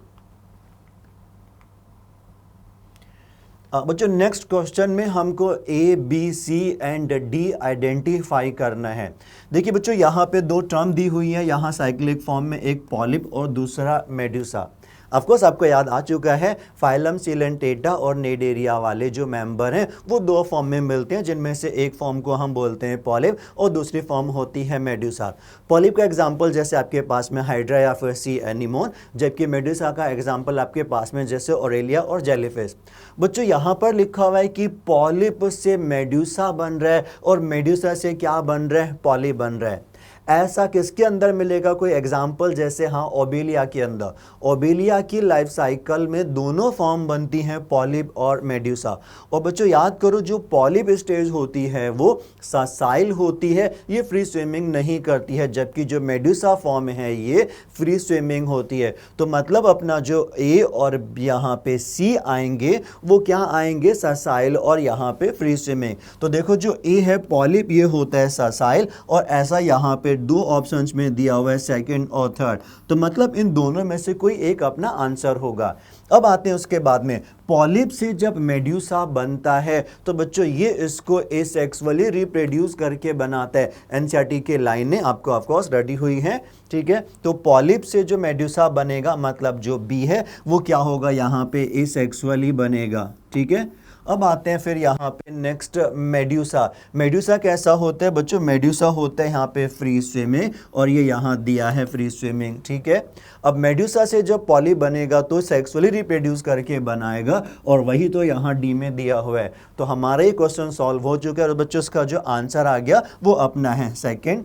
बच्चों नेक्स्ट क्वेश्चन में हमको A B C and D identify करना है। देखिए बच्चों यहाँ पे दो टर्म दी हुई है, यहाँ साइक्लिक फॉर्म में एक पॉलिप और दूसरा मेड्यूसा। ऑफकोर्स आपको याद आ चुका है फाइलम सिलेंटेटा और नेडेरिया वाले जो मेंबर हैं वो दो फॉर्म में मिलते हैं, जिनमें से एक फॉर्म को हम बोलते हैं पॉलिप और दूसरी फॉर्म होती है मेड्यूसा। पॉलिप का एग्जांपल जैसे आपके पास में हाइड्रा या फिर सी एनीमोन, जबकि मेड्यूसा का एग्जांपल आपके पास में जैसे ओरेलिया और जेलीफिश। बच्चों यहाँ पर लिखा हुआ है कि पॉलिप से मेड्यूसा बन रहा है और मेड्यूसा से क्या बन रहा है, पॉलिप बन रहा है। ऐसा किसके अंदर मिलेगा, कोई एग्जाम्पल जैसे हाँ ओबेलिया के अंदर। ओबेलिया की लाइफ साइकिल में दोनों फॉर्म बनती हैं पॉलिप और मेड्यूसा। और बच्चों याद करो जो पॉलिप स्टेज होती है वो ससाइल होती है, ये फ्री स्विमिंग नहीं करती है, जबकि जो मेड्यूसा फॉर्म है ये फ्री स्विमिंग होती है। तो मतलब अपना जो ए और यहाँ पे सी आएंगे वो क्या आएंगे, ससाइल और यहाँ पे फ्री स्विमिंग। तो देखो जो ए है पॉलिप ये होता है ससाइल, और ऐसा यहाँ पे दो ऑप्शंस में दिया हुआ है सेकंड और थर्ड। तो मतलब इन दोनों में से कोई एक अपना आंसर होगा। अब आते हैं उसके बाद में पॉलिप से जब मेड्यूसा बनता है तो बच्चों ये इसको एसेक्सुअली रिप्रोड्यूस करके बनाता है। एनसीईआरटी के लाइनें आपको ऑफकोर्स रेडी हुई हैं, ठीक है। तो पॉलिप से जो मेड्यूसा बनेगा मतलब जो बी है वो क्या होगा, यहाँ पे एसेक्सुअली बनेगा, ठीक है। अब आते हैं फिर यहाँ पे नेक्स्ट मेड्यूसा। मेड्यूसा कैसा होता है बच्चों, मेड्यूसा होता है यहाँ पे फ्री स्विमिंग, और ये यहाँ दिया है फ्री स्विमिंग, ठीक है। अब मेड्यूसा से जब पॉली बनेगा तो सेक्सुअली रिप्रोड्यूस करके बनाएगा, और वही तो यहाँ डी में दिया हुआ है। तो हमारा ये क्वेश्चन सॉल्व हो चुका है और बच्चों इसका जो आंसर आ गया वो अपना है सेकेंड।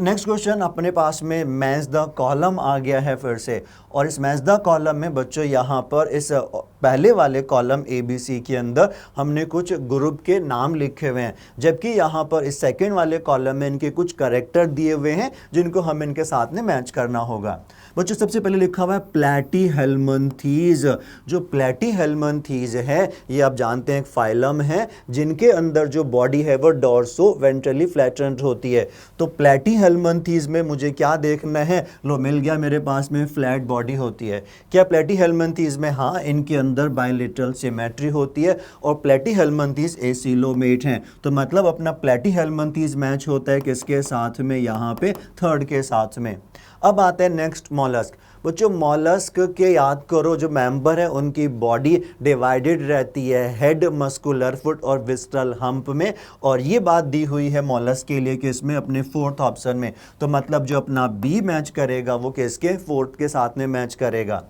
नेक्स्ट क्वेश्चन अपने पास में मैच द कॉलम आ गया है फिर से, और इस मैच द कॉलम में बच्चों यहाँ पर इस पहले वाले कॉलम ए बी सी के अंदर हमने कुछ ग्रुप के नाम लिखे हुए हैं, जबकि यहाँ पर इस सेकंड वाले कॉलम में इनके कुछ कैरेक्टर दिए हुए हैं जिनको हम इनके साथ में मैच करना होगा। बच्चों सबसे पहले लिखा हुआ है प्लैटीहेल्मिन्थीज। जो प्लैटीहेल्मिन्थीज है ये आप जानते हैं एक फाइलम है जिनके अंदर जो बॉडी है वो डॉर्सो वेंट्रली फ्लैटेंड होती है। तो प्लैटीहेल्मिन्थीज में मुझे क्या देखना है, लो मिल गया मेरे पास में फ्लैट बॉडी होती है। क्या प्लैटीहेल्मिन्थीज में, हाँ इनके अंदर बायलेटरल सिमेट्री होती है और प्लैटीहेल्मिन्थीज एसिलोमेट हैं। तो मतलब अपना प्लैटीहेल्मिन्थीज मैच होता है किसके साथ में, यहाँ पे थर्ड के साथ में। अब आते हैं नेक्स्ट मॉलस्क। बच्चों मॉलस्क के याद करो जो मेंबर है उनकी बॉडी डिवाइडेड रहती है हेड, मस्कुलर फुट और विस्ट्रल हम्प में, और ये बात दी हुई है मॉलस्क के लिए कि इसमें अपने फोर्थ ऑप्शन में। तो मतलब जो अपना बी मैच करेगा वो किसके, फोर्थ के साथ में मैच करेगा।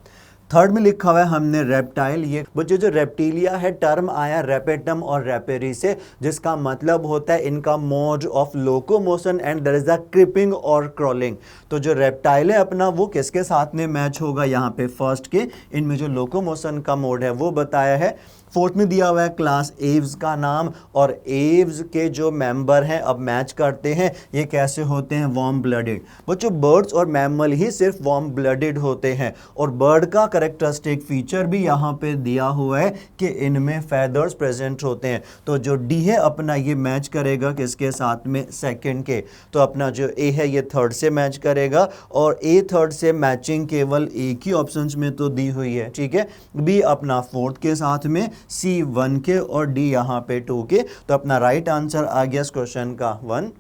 थर्ड में लिखा हुआ है हमने रेप्टाइल। ये बच्चों जो रेप्टिलिया है टर्म आया रेपेटम और रेपेरी से, जिसका मतलब होता है इनका mode of locomotion and there is a creeping और क्रॉलिंग। तो जो रेप्टाइल है अपना वो किसके साथ में मैच होगा, यहाँ पे फर्स्ट के, इनमें जो लोकोमोशन का मोड है वो बताया है। फोर्थ में दिया हुआ है क्लास एव्स का नाम, और एव्स के जो मेंबर हैं अब मैच करते हैं ये कैसे होते हैं, वार्म ब्लडेड। बच्चों बर्ड्स और मैमल ही सिर्फ वार्म ब्लडेड होते हैं, और बर्ड का कैरेक्टरिस्टिक फीचर भी यहाँ पे दिया हुआ है कि इनमें फेदर्स प्रेजेंट होते हैं। तो जो डी है अपना ये मैच करेगा किसके साथ में, सेकंड के। तो अपना जो ए है ये थर्ड से मैच करेगा, और ए थर्ड से मैचिंग केवल एक ही ऑप्शंस में तो दी हुई है, ठीक है। बी अपना फोर्थ के साथ में, C 1 के और D यहाँ पे 2 के। तो अपना राइट आंसर आ गया इस क्वेश्चन का 1।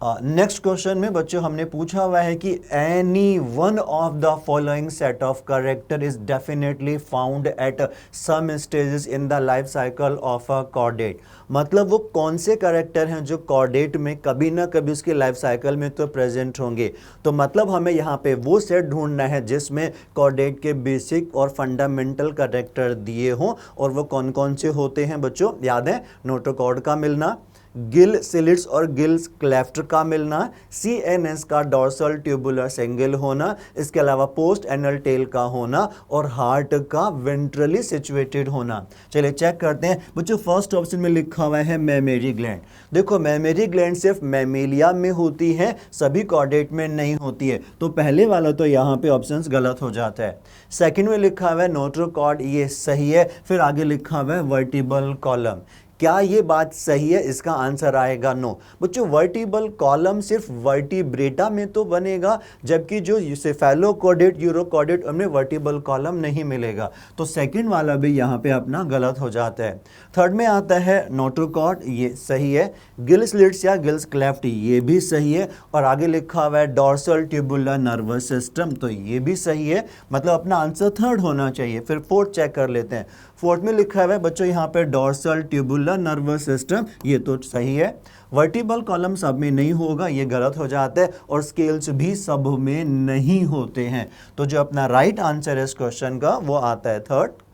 नेक्स्ट क्वेश्चन में बच्चों हमने पूछा हुआ है कि any one of the following set of character is definitely found at some stages in the life cycle of a chordate. मतलब वो कौन से कैरेक्टर हैं जो कॉर्डेट में कभी ना कभी उसके लाइफ साइकिल में तो प्रेजेंट होंगे। तो मतलब हमें यहाँ पे वो सेट ढूंढना है जिसमें कॉर्डेट के बेसिक और फंडामेंटल कैरेक्टर दिए हों, और वो कौन कौन से होते हैं बच्चों, याद है, नोटोकॉर्ड का मिलना, गिल सिलिट्स और गिल्स क्लेफ्ट का मिलना, CNS का डॉर्सल ट्यूबुलर सिंगल होना, इसके अलावा पोस्ट एनल टेल का होना और हार्ट का वेंट्रली सिचुएटेड होना। चलिए चेक करते हैं बच्चों। फर्स्ट ऑप्शन में लिखा हुआ है मेमोरी ग्लैंड। देखो मेमोरी ग्लैंड सिर्फ मैमेलिया में होती है, सभी कॉर्डेट में नहीं होती है, तो पहले वाला तो यहाँ पे ऑप्शन गलत हो जाता है। सेकंड में लिखा हुआ है नोटोकॉर्ड, ये सही है। फिर आगे लिखा हुआ है वर्टिब्रल कॉलम, क्या ये बात सही है? इसका आंसर आएगा नो। बच्चों वर्टिब्रल कॉलम सिर्फ वर्टिब्रेटा में तो बनेगा, जबकि जो सेफेलोकॉर्डेट, यूरोकॉर्डेट उनमें वर्टिब्रल कॉलम नहीं मिलेगा। तो सेकंड वाला भी यहाँ पे अपना गलत हो जाता है। थर्ड में आता है नोटोकॉर्ड, ये सही है। गिल स्लिट्स या गिल्स क्लेफ्ट, ये भी सही है। और आगे लिखा हुआ है डॉर्सल ट्यूबुलर नर्वस सिस्टम, तो ये भी सही है। मतलब अपना आंसर थर्ड होना चाहिए। फिर फोर्थ चेक कर लेते हैं। फोर्थ में लिखा हुआ है बच्चों यहाँ पे डॉर्सल ट्यूबुलर नर्वस सिस्टम, ये तो सही है। वर्टिब्रल कॉलम सब में नहीं होगा, ये गलत हो जाता है। और स्केल्स भी सब में नहीं होते हैं। तो जो अपना राइट आंसर है इस क्वेश्चन का वो आता है थर्ड।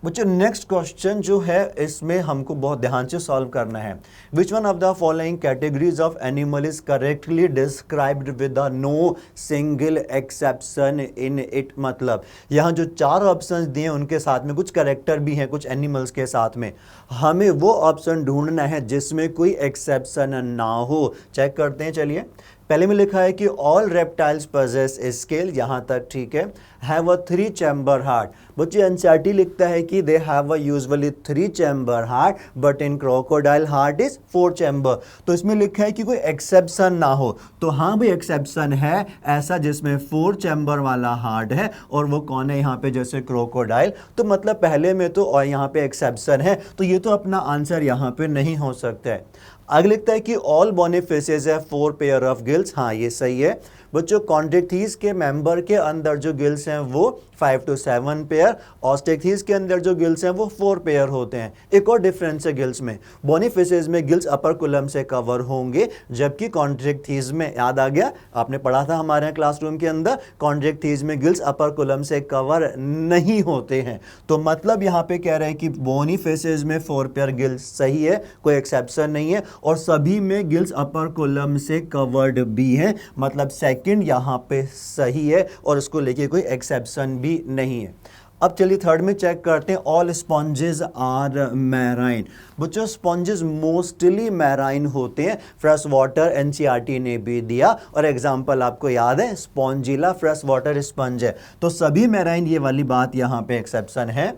बच्चों नेक्स्ट क्वेश्चन जो है इसमें हमको बहुत ध्यान से सॉल्व करना है। Which one of the following categories of animal is correctly described with no single exception in it. मतलब यहाँ जो चार ऑप्शंस दिए उनके साथ में कुछ कैरेक्टर भी हैं कुछ एनिमल्स के साथ में, हमें वो ऑप्शन ढूंढना है जिसमें कोई एक्सेप्शन ना हो। चेक करते हैं, चलिए। पहले में लिखा है कि ऑल रेप्टाइल्स पजेस स्केल, यहाँ तक ठीक है। हैव अ 3 चैम्बर हार्ट, बच्चे एनसीईआरटी लिखता है कि they have a usually 3 chamber heart but in crocodile heart is 4 chamber. तो इसमें लिखा है कि कोई एक्सेप्शन ना हो, तो हाँ भाई एक्सेप्शन है ऐसा जिसमें 4 चैम्बर वाला हार्ट है, और वो कौन है यहाँ पे, जैसे क्रोकोडाइल। तो मतलब पहले में तो और यहाँ पे एक्सेप्शन है, तो ये तो अपना आंसर यहाँ पे नहीं हो सकता है। आगे लिखता है कि ऑल बोनी फिशेज है 4 पेयर ऑफ गिल्स, हाँ ये सही है। बच्चों कॉन्ड्रिक्थीज के मेंबर के अंदर जो गिल्स हैं वो 5 to 7 पेयर, ऑस्ट्रिक्थीज के अंदर जो गिल्स हैं वो 4 पेयर होते हैं। एक और डिफरेंस है गिल्स में, बोनी फिशेज में गिल्स अपर कुलम से कवर होंगे, जबकि कॉन्ड्रिक्थीज में, याद आ गया, आपने पढ़ा था हमारे यहाँ क्लासरूम के अंदर, कॉन्ड्रिक्थीज में गिल्स अपर कुलम से कवर नहीं होते हैं। तो मतलब यहाँ पे कह रहे हैं कि बोनी फिशेज में 4 पेयर गिल्स सही है, कोई एक्सेप्शन नहीं है, और सभी में गिल्स अपर कोलम से कवर्ड भी हैं। मतलब सेकंड यहाँ पे सही है और इसको लेके कोई एक्सेप्शन भी नहीं है। अब चलिए थर्ड में चेक करते हैं। All sponges are marine. बच्चों स्पॉन्जेस मोस्टली मैराइन होते हैं, फ्रेश वाटर एनसीईआरटी ने भी दिया, और एग्जांपल आपको याद है स्पॉन्जिला फ्रेश वाटर स्पंज है, तो सभी मैराइन, ये वाली बात यहाँ पे एक्सेप्शन है।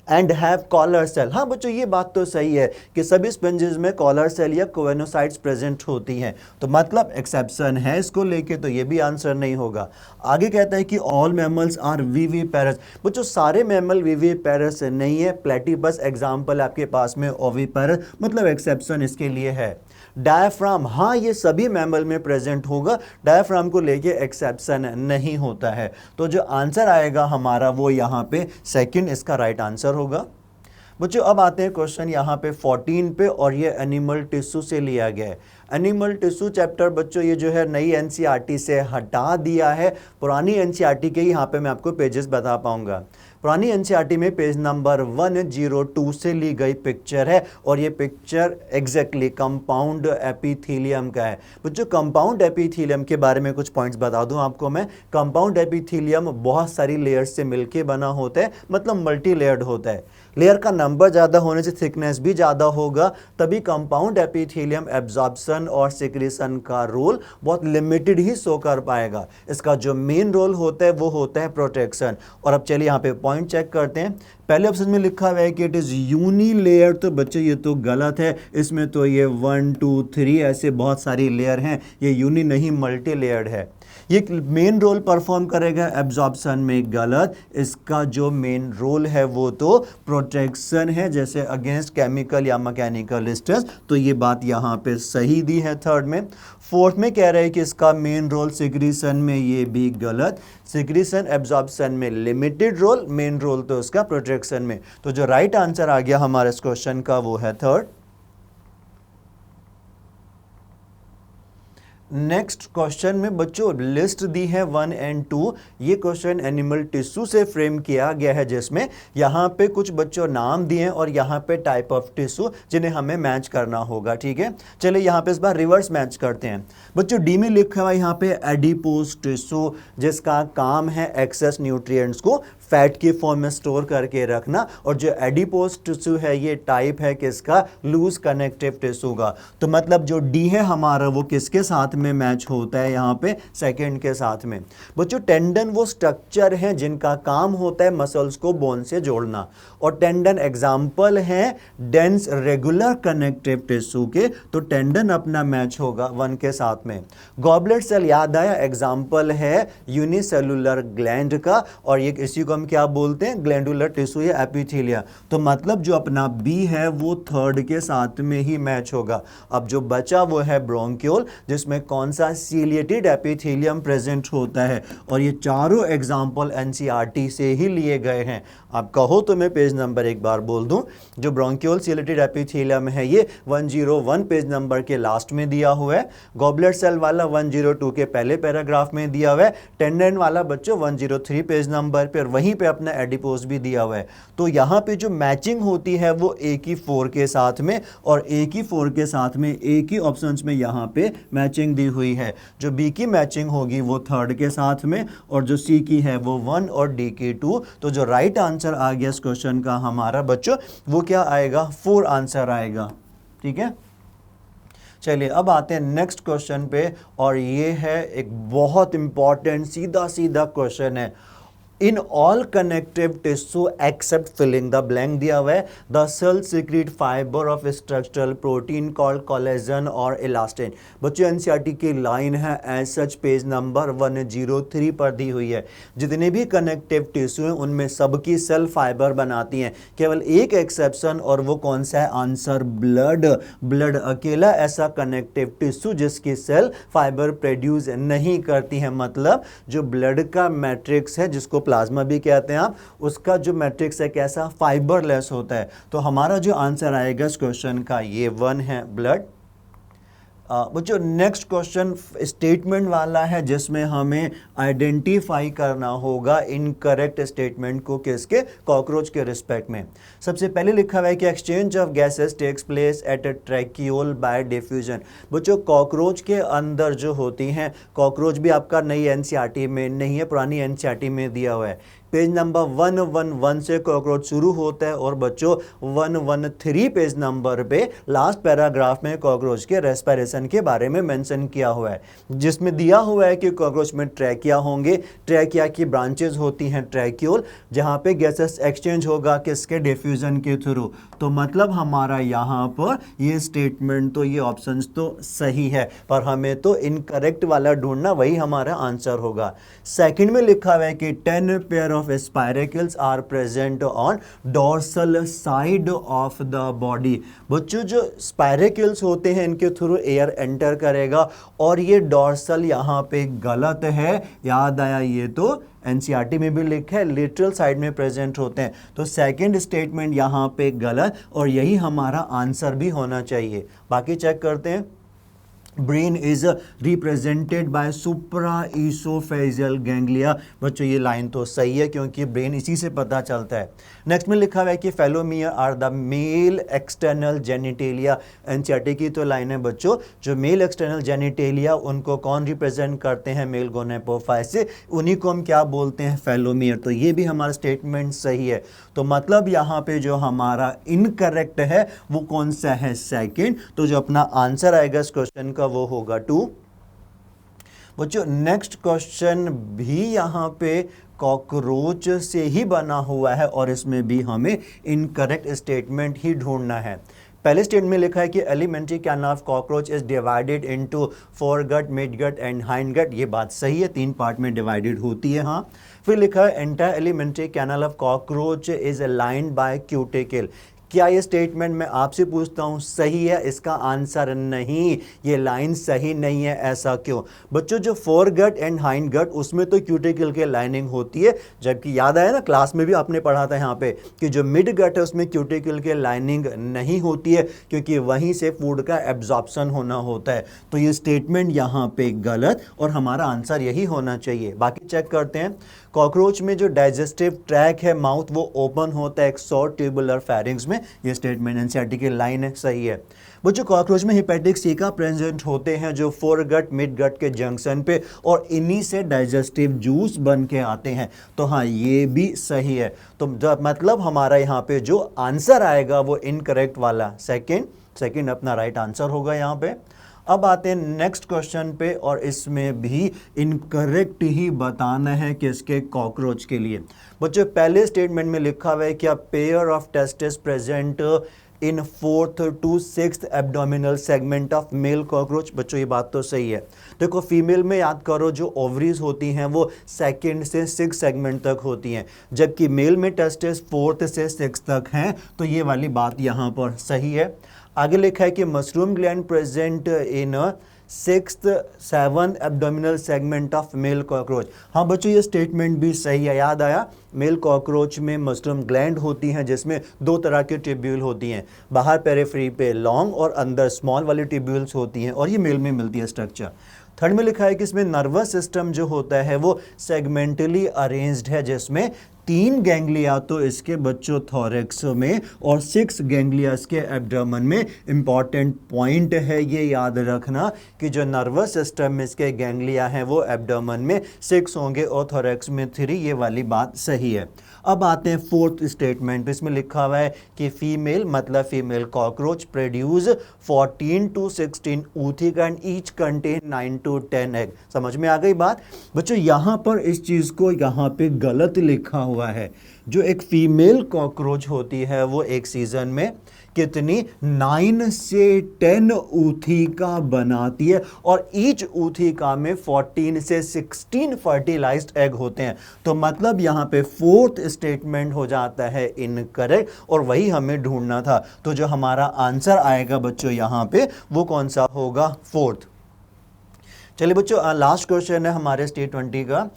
एंड हैव कॉलर सेल, हाँ बच्चों ये बात तो सही है कि सभी स्पंजेस में कॉलर सेल या कोवेनोसाइट्स प्रेजेंट होती हैं, तो मतलब एक्सेप्शन है इसको लेके, तो ये भी आंसर नहीं होगा। आगे कहता है कि ऑल मैमल्स आर विविपेरस। बच्चों सारे मैमल विविपेरस नहीं है, प्लेटिपस एग्जाम्पल आपके पास में ओविपेरस, मतलब एक्सेप्शन इसके लिए है। डायफ्राम, हाँ ये सभी मैमल में प्रेजेंट होगा, डायफ्राम को लेके एक्सेप्शन नहीं होता है। तो जो आंसर आएगा हमारा वो यहाँ पे सेकंड इसका राइट आंसर होगा। बच्चों अब आते हैं क्वेश्चन यहाँ पे 14 पे, और ये एनिमल टिश्यू से लिया गया है। एनिमल टिश्यू चैप्टर बच्चों ये जो है नई एनसीईआरटी से हटा दिया है, पुरानी एनसीईआरटी के यहाँ पे मैं आपको पेजेस बता पाऊंगा। पुरानी एनसीईआरटी में पेज नंबर 102 से ली गई पिक्चर है, और ये पिक्चर एग्जैक्टली कंपाउंड एपिथेलियम का है। बच्चों कंपाउंड एपिथेलियम के बारे में कुछ पॉइंट्स बता दूं आपको मैं। कंपाउंड एपिथेलियम बहुत सारी लेयर्स से मिलके बना होता है, मतलब मल्टी लेयर्ड होता है। लेयर का नंबर ज़्यादा होने से थिकनेस भी ज़्यादा होगा, तभी कंपाउंड एपिथेलियम एब्जॉर्प्शन और सिक्रीशन का रोल बहुत लिमिटेड ही शो कर पाएगा। इसका जो मेन रोल होता है वो होता है प्रोटेक्शन। और अब चलिए यहाँ पे पॉइंट चेक करते हैं। पहले ऑप्शन में लिखा हुआ है कि इट इज़ यूनी लेयर, तो बच्चे ये तो गलत है, इसमें तो ये 1 2 3 ऐसे बहुत सारी लेयर हैं, ये यूनी नहीं मल्टी लेयर्ड है। ये मेन रोल परफॉर्म करेगा एब्जॉर्प्शन में, गलत। इसका जो मेन रोल है वो तो प्रोटेक्शन है, जैसे अगेंस्ट केमिकल या मैकेनिकल स्ट्रेस, तो ये बात यहाँ पे सही दी है थर्ड में। फोर्थ में कह रहे हैं कि इसका मेन रोल सिक्रीशन में, ये भी गलत। सिक्रीशन एब्जॉर्प्शन में लिमिटेड रोल, मेन रोल तो उसका प्रोटेक्शन में। तो जो राइट आंसर आ गया हमारे इस क्वेश्चन का वो है थर्ड। नेक्स्ट क्वेश्चन में बच्चों लिस्ट दी है 1 और 2। ये क्वेश्चन एनिमल टिश्यू से फ्रेम किया गया है, जिसमें यहाँ पे कुछ बच्चों नाम दिए हैं और यहाँ पे टाइप ऑफ टिश्यू जिन्हें हमें मैच करना होगा, ठीक है। चलिए यहाँ पे इस बार रिवर्स मैच करते हैं। बच्चों डी में लिखा हुआ यहाँ पे एडिपोज टिश्यू, जिसका काम है एक्सेस न्यूट्रिएंट्स को फैट की फॉर्म में स्टोर करके रखना, और जो एडिपोज टिश्यू है ये टाइप है किसका, लूज कनेक्टिव टिश्यू का। तो मतलब जो डी है हमारा वो किसके साथ में मैच होता है, यहाँ पे सेकंड के साथ में। बच्चों टेंडन वो स्ट्रक्चर है जिनका काम होता है मसल्स को बोन से जोड़ना, और टेंडन एग्जाम्पल है डेंस रेगुलर कनेक्टिव टिश्यू के, तो टेंडन अपना मैच होगा 1 के साथ में। गॉबलेट सेल याद आया, एग्जाम्पल है यूनिसेलुलर ग्लैंड का, और ये इसी को हम क्या बोलते हैं, ग्लैंडुलर टिश्यू या एपिथेलिया। तो मतलब जो अपना बी है वो थर्ड के साथ में ही मैच होगा। अब जो बचा वो है ब्रोंक्यूल, जिसमें कौन सा सीलिएटेड एपिथेलियम प्रेजेंट होता है, और ये चारों एग्जाम्पल एनसीईआरटी से ही लिए गए हैं। आप कहो तो मैं पेज नंबर एक बार बोल दूं, जो ब्रोंक्यूल सीलिएटेड एपिथेलियम है ये 101 पेज नंबर के लास्ट में दिया हुआ है, गॉबलेट सेल वाला 102 के पहले पैराग्राफ में दिया हुआ है, टेंडन वाला बच्चों 103 पेज नंबर पर, वहीं पे अपना एडिपोज भी दिया हुआ है। तो यहाँ पे जो मैचिंग होती है वो ए की 4 के साथ में, और ए की 4 के साथ में ए की ऑप्शंस में यहाँ पे मैचिंग दी हुई है। जो बी की मैचिंग होगी वो थर्ड के साथ में, और जो सी की है वो 1 और डी की 2। तो जो राइट आंसर आ गया इस क्वेश्चन का हमारा बच्चों वो क्या आएगा, 4 आंसर आएगा, ठीक है। चलिए अब आते हैं नेक्स्ट क्वेश्चन पे, और ये है एक बहुत इंपॉर्टेंट सीधा सीधा क्वेश्चन है। In all connective tissue except filling the blank दिया हुआ है, the cell secrete fiber of structural protein called collagen और इलास्टिन। बच्चों एनसीईआरटी की लाइन है एज सच, पेज नंबर 103 पर दी हुई है। जितने भी कनेक्टिव टिश्यू हैं उनमें सबकी सेल फाइबर बनाती हैं, केवल एक एक्सेप्शन, और वो कौन सा है, आंसर ब्लड। ब्लड अकेला ऐसा कनेक्टिव टिश्यू जिसकी सेल फाइबर प्रोड्यूस नहीं करती है। मतलब जो ब्लड का मैट्रिक्स है, जिसको प्लाज्मा भी कहते हैं आप, उसका जो मैट्रिक्स है कैसा, फाइबरलेस होता है। तो हमारा जो आंसर आएगा इस क्वेश्चन का ये 1 है, ब्लड। बच्चों नेक्स्ट क्वेश्चन स्टेटमेंट वाला है, जिसमें हमें आइडेंटिफाई करना होगा इनकरेक्ट स्टेटमेंट को, किसके, कॉकरोच के रिस्पेक्ट में। सबसे पहले लिखा हुआ है कि exchange of gases takes place at a tracheole by diffusion. बच्चों कॉकरोच के अंदर जो होती हैं, कॉकरोच भी आपका नई एनसीईआरटी में नहीं है, पुरानी एनसीईआरटी में दिया हुआ है। पेज नंबर 111 से कॉकरोच शुरू होता है, और बच्चों 113 पेज नंबर पे लास्ट पैराग्राफ में कॉकरोच के रेस्पिरेशन के बारे में मेंशन किया हुआ है, जिसमें दिया हुआ है कि कॉकरोच में ट्रैकिया होंगे, ट्रैकिया की ब्रांचेज होती हैं ट्रैक्यूल, जहाँ पे गैसेस एक्सचेंज होगा किसके, डिफ्यूजन के थ्रू। तो मतलब हमारा यहाँ पर ये स्टेटमेंट तो ये ऑप्शंस तो सही है, पर हमें तो इनकरेक्ट वाला ढूंढना, वही हमारा आंसर होगा। सेकंड में लिखा हुआ है कि 10 pair of spiracles are present on dorsal side of the body। बच्चों जो स्पायरेकल्स होते हैं इनके थ्रू एयर एंटर करेगा, और ये डॉर्सल यहाँ पे गलत है, याद आया, ये तो एनसीईआरटी में भी लिखा है लिटरल साइड में प्रेजेंट होते हैं। तो सेकंड स्टेटमेंट यहाँ पे गलत, और यही हमारा आंसर भी होना चाहिए। बाकी चेक करते हैं। Brain is represented by supra oesophageal ganglia. बच्चों ये लाइन तो सही है, क्योंकि ब्रेन इसी से पता चलता है। नेक्स्ट में लिखा हुआ है कि phallomere are the male external genitalia. NCERT की तो लाइन है बच्चों, जो मेल एक्सटर्नल जेनिटेलिया उनको कौन रिप्रेजेंट करते हैं, मेल गोनेपोफाइट, उन्हीं को हम क्या बोलते हैं, फेलोमियर। तो ये भी हमारा स्टेटमेंट सही है। तो मतलब यहाँ पे जो हमारा इनकरेक्ट है वो कौन सा है, सेकंड। तो जो अपना आंसर आएगा इस क्वेश्चन का वो होगा 2। बच्चों नेक्स्ट क्वेश्चन भी यहाँ पे कॉकरोच से ही बना हुआ है, और इसमें भी हमें इनकरेक्ट स्टेटमेंट ही ढूंढना है। पहले स्टेटमेंट में लिखा है कि alimentary canal of cockroach is divided into foregut, midgut and hindgut. ये बात सही है, 3 पार्ट में डिवाइडेड होती है। हाँ, फिर लिखा है entire alimentary canal of cockroach is lined by cuticle. क्या ये स्टेटमेंट मैं आपसे पूछता हूँ सही है? इसका आंसर नहीं, ये लाइन सही नहीं है। ऐसा क्यों? बच्चों, जो फोरगट एंड हाइंड गट उसमें तो क्यूटिकल के लाइनिंग होती है, जबकि याद आया ना, क्लास में भी आपने पढ़ा था यहाँ पे कि जो मिड गट है उसमें क्यूटिकल के लाइनिंग नहीं होती है, क्योंकि वहीं से फूड का एब्जॉर्प्शन होना होता है। तो ये स्टेटमेंट यहाँ पे गलत, और हमारा आंसर यही होना चाहिए। बाकी चेक करते हैं। कॉकरोच में जो डाइजेस्टिव ट्रैक है, माउथ, वो ओपन होता है एक शॉर्ट ट्यूबुलर फेरिंग्स में। ये स्टेटमेंट एनसीईआरटी की लाइन है, सही है। बच्चों, कॉकरोच में हेपेटिक सीका प्रेजेंट होते हैं जो फोरगट मिडगट के जंक्शन पे, और इन्हीं से डाइजेस्टिव जूस बन के आते हैं। तो हाँ, ये भी सही है। तो मतलब हमारा यहाँ पे जो आंसर आएगा वो इनकरेक्ट वाला सेकेंड अपना राइट आंसर होगा यहाँ पे। अब आते हैं नेक्स्ट क्वेश्चन पे, और इसमें भी इनकरेक्ट ही बताना है किसके? कॉकरोच के लिए। बच्चों, पहले स्टेटमेंट में लिखा हुआ है कि a pair of testis present in 4th to 6th abdominal segment of male cockroach. बच्चों, ये बात तो सही है। देखो, फीमेल में याद करो जो ओवरीज होती हैं वो 2nd से 6th सेगमेंट तक होती हैं, जबकि मेल में टेस्टिस 4th से 6th तक हैं। तो ये वाली बात यहाँ पर सही है। आगे लिखा है कि mushroom gland present in 6th 7th abdominal segment of male cockroach. हाँ बच्चों, ये स्टेटमेंट भी सही है। याद आया, मेल कॉकरोच में मशरूम ग्लैंड होती हैं जिसमें 2 तरह के ट्यूब्यूल होती हैं, बाहर पेरिफेरी पे लॉन्ग और अंदर स्मॉल वाली ट्यूब्यूल्स होती हैं, और ये मेल में मिलती है स्ट्रक्चर। थर्ड में लिखा है कि इसमें नर्वस सिस्टम जो होता है वो सेगमेंटली अरेंज्ड है, जिसमें 3 गैंग्लिया तो इसके बच्चों थोरेक्स में और 6 गैंग्लिया इसके एब्डोमेन में। इंपॉर्टेंट पॉइंट है ये याद रखना कि जो नर्वस सिस्टम में इसके गैंग्लिया हैं वो एब्डोमेन में 6 होंगे और थोरेक्स में 3। ये वाली बात सही है। अब आते हैं 4th स्टेटमेंट। इसमें लिखा हुआ है कि फीमेल मतलब female cockroach produce 14 to 16 ootheca and each contain 9 to 10 egg. समझ में आ गई बात? बच्चों, यहाँ पर इस चीज़ को यहाँ पे गलत लिखा हुआ है। जो एक फीमेल कॉकरोच होती है वो एक सीजन में कितनी 9 से 10 ऊथिका बनाती है, और ईच ऊथिका में 14 से 16 फर्टिलाइज्ड एग होते हैं। तो मतलब यहाँ पे 4th स्टेटमेंट हो जाता है इनकरेक्ट, और वही हमें ढूंढना था। तो जो हमारा आंसर आएगा बच्चों यहाँ पे वो कौन सा होगा? 4th। चलिए बच्चों, लास्ट क्वेश्चन है हमारे स्टेट 20 का।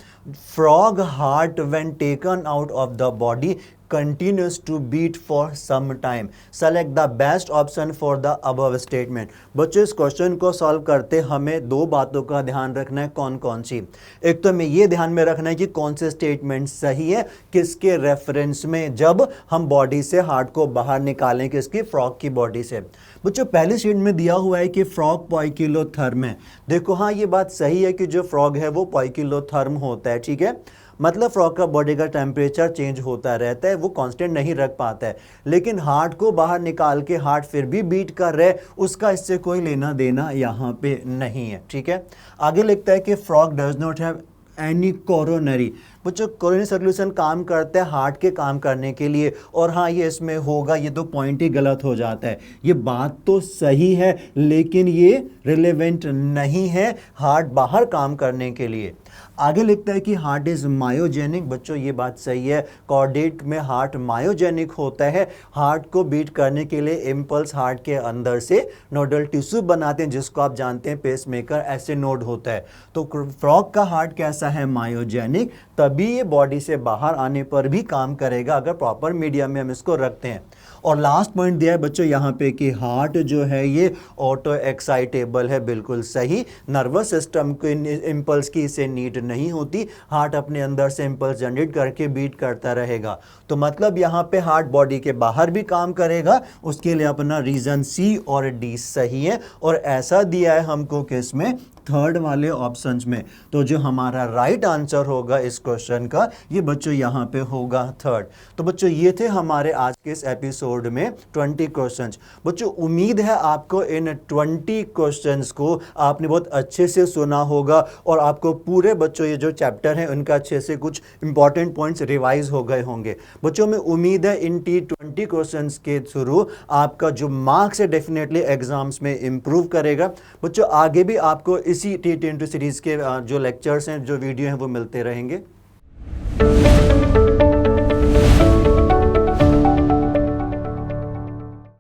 Frog heart when taken out of the body continues to beat for some time. Select the best option for the above statement. बच्चों, इस क्वेश्चन को सॉल्व करते हमें 2 बातों का ध्यान रखना है। कौन कौन सी? एक तो हमें ये ध्यान में रखना है कि कौन से स्टेटमेंट सही है, किसके रेफरेंस में, जब हम बॉडी से हार्ट को बाहर निकालें, किसकी? फ्रॉग की बॉडी से। बच्चों, पहले शीट में दिया हुआ है कि फ्रॉग पॉइकिलोथर्म है। देखो, हाँ ये बात सही है कि जो फ्रॉग है वो पॉइकिलोथर्म होता है, ठीक है। मतलब फ्रॉग का बॉडी का टेम्परेचर चेंज होता रहता है, वो कांस्टेंट नहीं रख पाता है। लेकिन हार्ट को बाहर निकाल के हार्ट फिर भी बीट कर रहे, उसका इससे कोई लेना देना यहाँ पे नहीं है, ठीक है। आगे लिखता है कि frog does not have any coronary. बच्चों, कोरोनरी सर्कुलेशन काम करता है हार्ट के काम करने के लिए, और हाँ ये इसमें होगा, ये तो पॉइंट ही गलत हो जाता है। ये बात तो सही है लेकिन ये रिलेवेंट नहीं है हार्ट बाहर काम करने के लिए। आगे लिखता है कि हार्ट इज मायोजेनिक। बच्चों, ये बात सही है, कॉर्डेट में हार्ट मायोजेनिक होता है। हार्ट को बीट करने के लिए इम्पल्स हार्ट के अंदर से नोडल टिश्यू बनाते हैं, जिसको आप जानते हैं पेसमेकर, ऐसे नोड होता है। तो फ्रॉग का हार्ट कैसा है? मायोजेनिक। तभी ये बॉडी से बाहर आने पर भी काम करेगा अगर प्रॉपर मीडियम में हम इसको रखते हैं। और लास्ट पॉइंट दिया है बच्चों यहाँ पे कि हार्ट जो है ये ऑटो एक्साइटेबल है। बिल्कुल सही। नर्वस सिस्टम के इम्पल्स की इसे नीड नहीं होती, हार्ट अपने अंदर से इम्पल्स जनरेट करके बीट करता रहेगा। तो मतलब यहाँ पे हार्ट बॉडी के बाहर भी काम करेगा। उसके लिए अपना रीजन सी और डी सही है, और ऐसा दिया है हमको किस में? थर्ड वाले ऑप्शंस में। तो जो हमारा राइट आंसर होगा इस क्वेश्चन का, ये बच्चों यहाँ पे होगा थर्ड। तो बच्चों ये थे हमारे आज के इस एपिसोड में 20 क्वेश्चंस। बच्चों उम्मीद है आपको इन 20 क्वेश्चंस को आपने बहुत अच्छे से सुना होगा और आपको पूरे बच्चों ये जो चैप्टर हैं उनका अच्छे से कुछ इंपॉर्टेंट पॉइंट्स रिवाइज हो गए होंगे। बच्चों में उम्मीद है इन T20 क्वेश्चंस के थ्रू आपका जो मार्क्स है डेफिनेटली एग्जाम्स में इम्प्रूव करेगा। बच्चों आगे भी आपको इसी T20 सीरीज के जो लेक्चर्स हैं, जो वीडियो हैं वो मिलते रहेंगे।